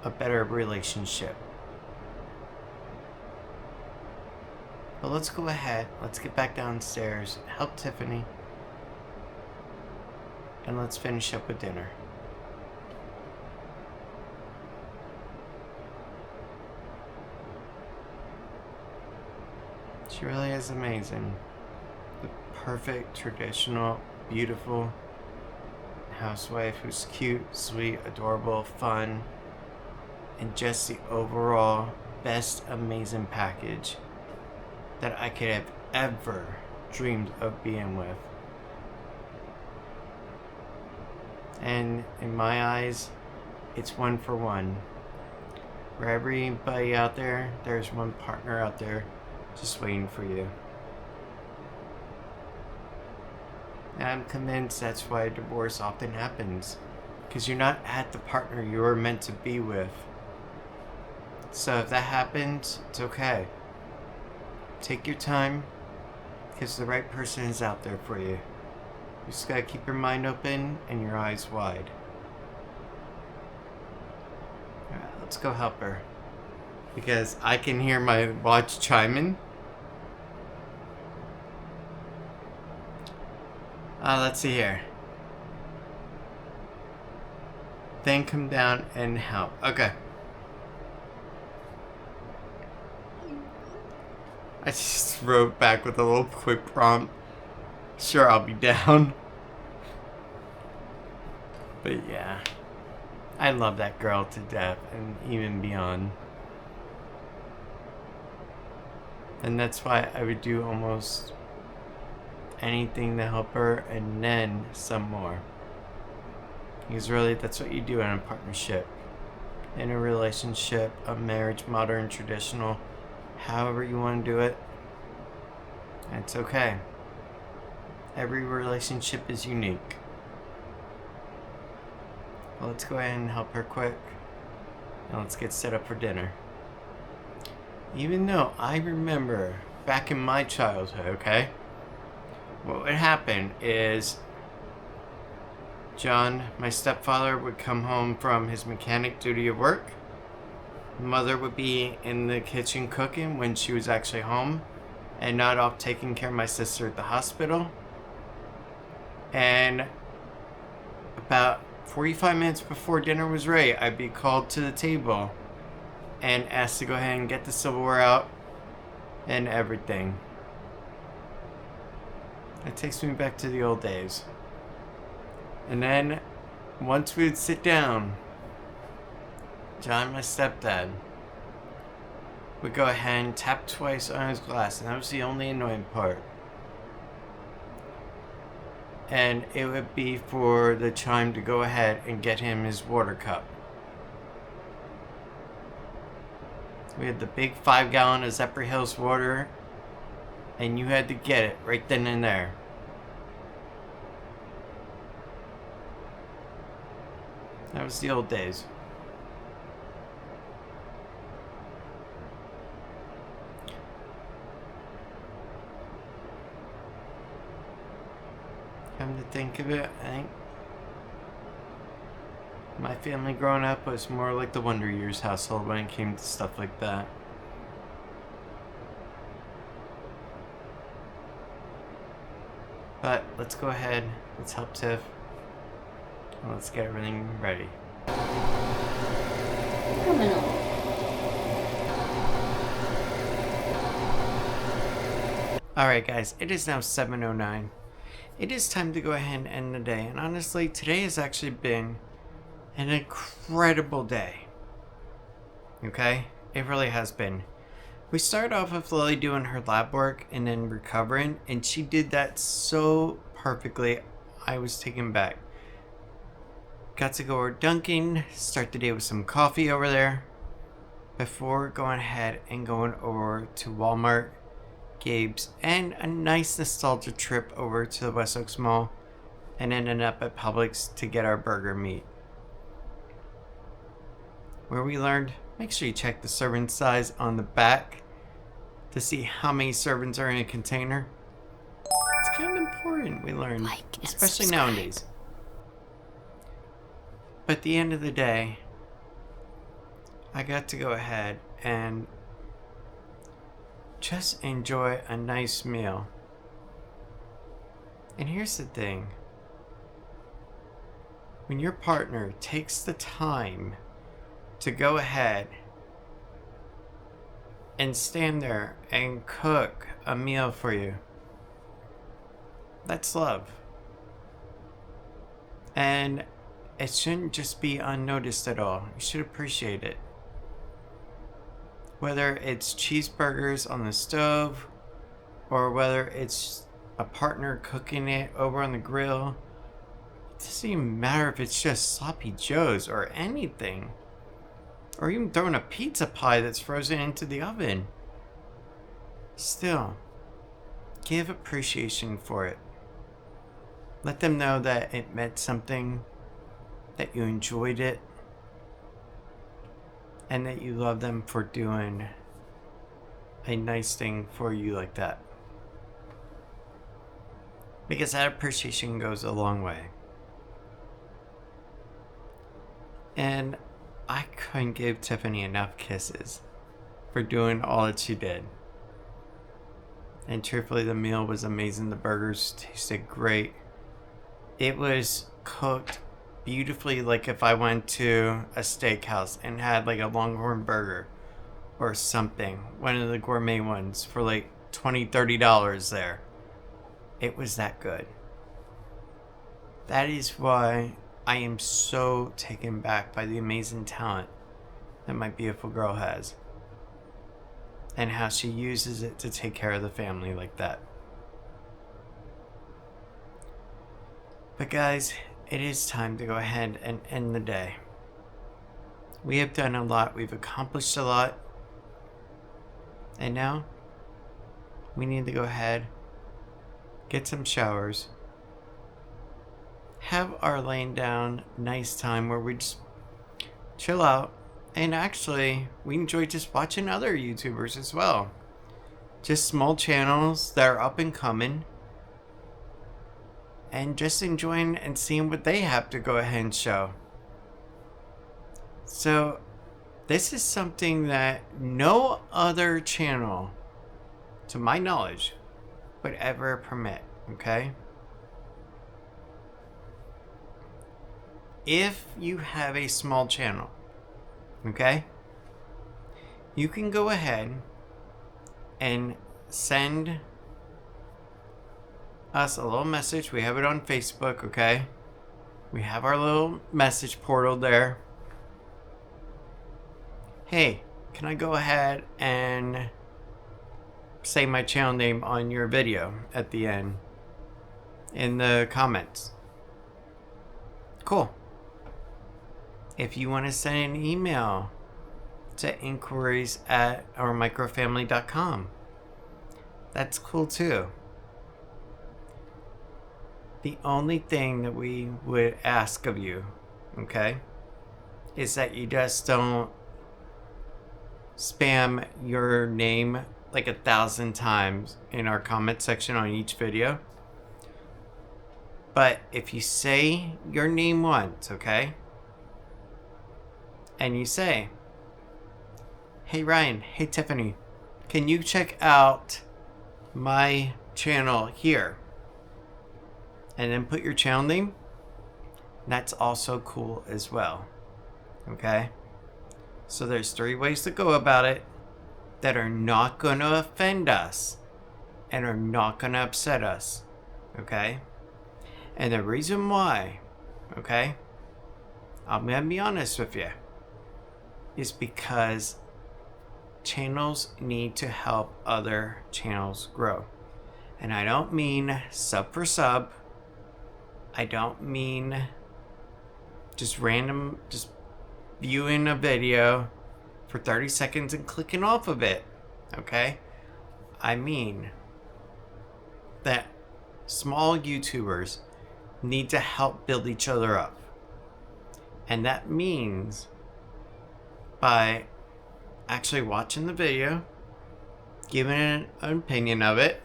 a better relationship. But let's go ahead. Let's get back downstairs. Help Tiffany. And let's finish up with dinner. She really is amazing. The perfect, traditional, beautiful housewife who's cute, sweet, adorable, fun, and just the overall best amazing package that I could have ever dreamed of being with. And in my eyes, it's one for one. For everybody out there, there's one partner out there just waiting for you. And I'm convinced that's why divorce often happens. Because you're not at the partner you were meant to be with. So if that happens, it's okay. Take your time, because the right person is out there for you. You just gotta keep your mind open and your eyes wide. Alright, let's go help her. Because I can hear my watch chiming. Let's see here. Then come down and help. Okay. I just wrote back with a little quick prompt. Sure, I'll be down. But yeah. I love that girl to death and even beyond. And that's why I would do almost anything to help her and then some more. Because really, that's what you do in a partnership. In a relationship, a marriage, modern, traditional, however you want to do it. It's okay. Every relationship is unique. Well, let's go ahead and help her quick. And let's get set up for dinner. Even though I remember back in my childhood, okay? What would happen is John, my stepfather, would come home from his mechanic duty of work. Mother would be in the kitchen cooking when she was actually home and not off taking care of my sister at the hospital. And about 45 minutes before dinner was ready, I'd be called to the table and asked to go ahead and get the silverware out and everything. It takes me back to the old days. And then, once we'd sit down, John, my stepdad, would go ahead and tap twice on his glass, and that was the only annoying part. and it would be for the chime to go ahead and get him his water cup. We had the big 5-gallon of Zephyrhills water, and you had to get it right then and there. That was the old days. Come to think of it, I think my family growing up was more like the Wonder Years household when it came to stuff like that. But let's go ahead, let's help Tiff, and let's get everything ready. Coming on. Alright guys, it is now 7:09. It is time to go ahead and end the day, and honestly, today has actually been an incredible day. Okay? It really has been. We started off with Lily doing her lab work and then recovering, and she did that so perfectly, I was taken back. Got to go over dunking, start the day with some coffee over there, before going ahead and going over to Walmart, Gabe's, and a nice nostalgia trip over to the West Oaks Mall, and ended up at Publix to get our burger meat. Where we learned, make sure you check the serving size on the back to see how many servings are in a container. It's kind of important, we learned, especially nowadays. But at the end of the day, I got to go ahead and just enjoy a nice meal. And here's the thing. When your partner takes the time to go ahead and stand there and cook a meal for you, that's love. And it shouldn't just be unnoticed at all. You should appreciate it. Whether it's cheeseburgers on the stove, or whether it's a partner cooking it over on the grill, it doesn't even matter if it's just sloppy joes or anything. Or even throwing a pizza pie that's frozen into the oven. Still, give appreciation for it. Let them know that it meant something, that you enjoyed it, and that you love them for doing a nice thing for you like that. Because that appreciation goes a long way. And I couldn't give Tiffany enough kisses for doing all that she did. And truthfully, the meal was amazing. The burgers tasted great. It was cooked beautifully, like if I went to a steakhouse and had like a Longhorn burger or something, one of the gourmet ones for like $20-$30 there. It was that good. That is why I am so taken back by the amazing talent that my beautiful girl has, and how she uses it to take care of the family like that. But guys, it is time to go ahead and end the day. We have done a lot. We've accomplished a lot. And now, we need to go ahead, get some showers, have our laying down nice time where we just chill out. And actually, we enjoy just watching other YouTubers as well. Just small channels that are up and coming. And just enjoying and seeing what they have to go ahead and show. So, this is something that no other channel, to my knowledge, would ever permit, okay? If you have a small channel, okay, you can go ahead and send us a little message. We have it on Facebook, okay? We have our little message portal there. Hey, can I go ahead and say my channel name on your video at the end? in the comments. Cool. If you want to send an email to inquiries@ourmicrofamily.com, that's cool too. The only thing that we would ask of you, okay, is that you just don't spam your name like 1,000 times in our comment section on each video. But if you say your name once, okay, and you say, hey Ryan, hey Tiffany, can you check out my channel here? And then put your channel name. That's also cool as well. Okay? So there's 3 ways to go about it that are not going to offend us and are not going to upset us. Okay? And the reason why, okay, I'm going to be honest with you, is because channels need to help other channels grow. And I don't mean sub for sub. I don't mean just viewing a video for 30 seconds and clicking off of it, okay? I mean that small YouTubers need to help build each other up. And that means by actually watching the video, giving an opinion of it,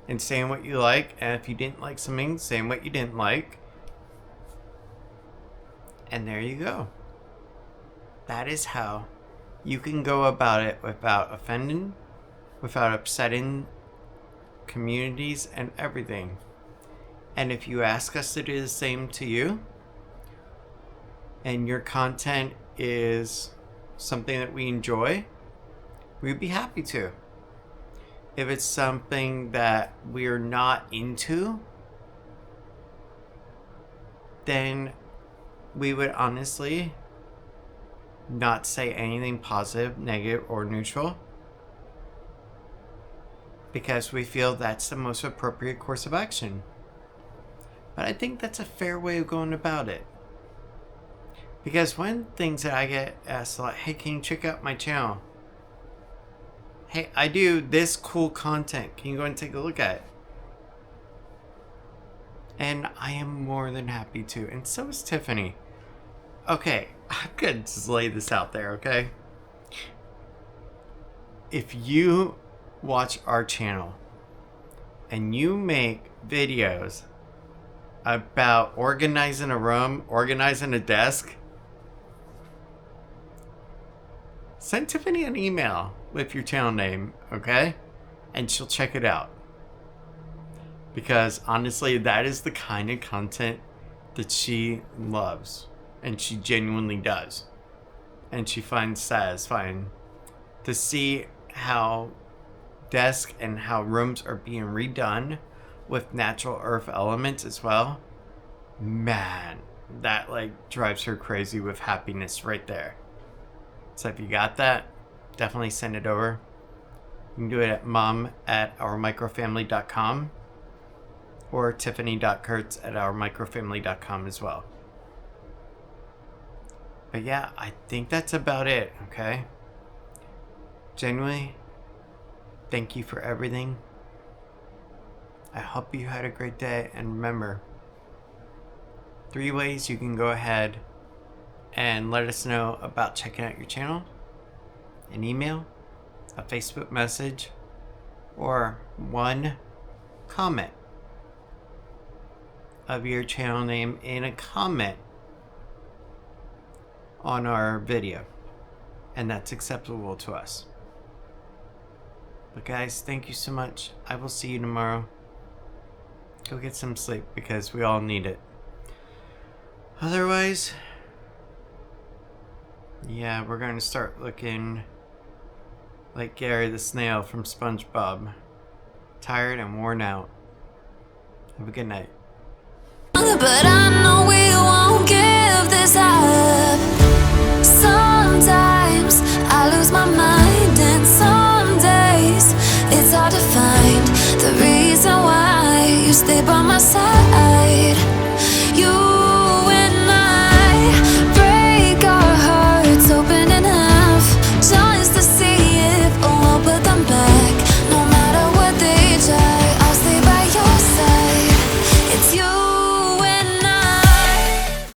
and saying what you like, and if you didn't like something, saying what you didn't like. And there you go. That is how you can go about it without offending, without upsetting communities and everything. And if you ask us to do the same to you, and your content is something that we enjoy, we'd be happy to. If it's something that we're not into, then we would honestly not say anything positive, negative, or neutral, because we feel that's the most appropriate course of action. But I think that's a fair way of going about it. Because one things that I get asked a lot, hey, can you check out my channel? Hey, I do this cool content. Can you go and take a look at it? And I am more than happy to. And so is Tiffany. Okay, I'm gonna just lay this out there, okay? If you watch our channel and you make videos about organizing a room, organizing a desk, send Tiffany an email with your channel name, okay? And she'll check it out. Because honestly, that is the kind of content that she loves. And she genuinely does. And she finds satisfying to see how desks and how rooms are being redone with natural earth elements as well. Man, that like drives her crazy with happiness right there. So if you got that, definitely send it over. You can do it at mom@ourmicrofamily.com or tiffany.kurtz@ourmicrofamily.com as well. But yeah, I think that's about it, okay? Genuinely, thank you for everything. I hope you had a great day, and remember, 3 ways you can go ahead and let us know about checking out your channel: an email, a Facebook message, or 1 comment of your channel name in a comment on our video, and that's acceptable to us. But guys, thank you so much. I will see you tomorrow. Go get some sleep because we all need it. Otherwise, yeah, we're going to start looking like Gary the snail from SpongeBob. Tired and worn out. Have a good night. But I know we won't give this up. Sometimes I lose my mind, and some days it's hard to find the reason why you stay by my side.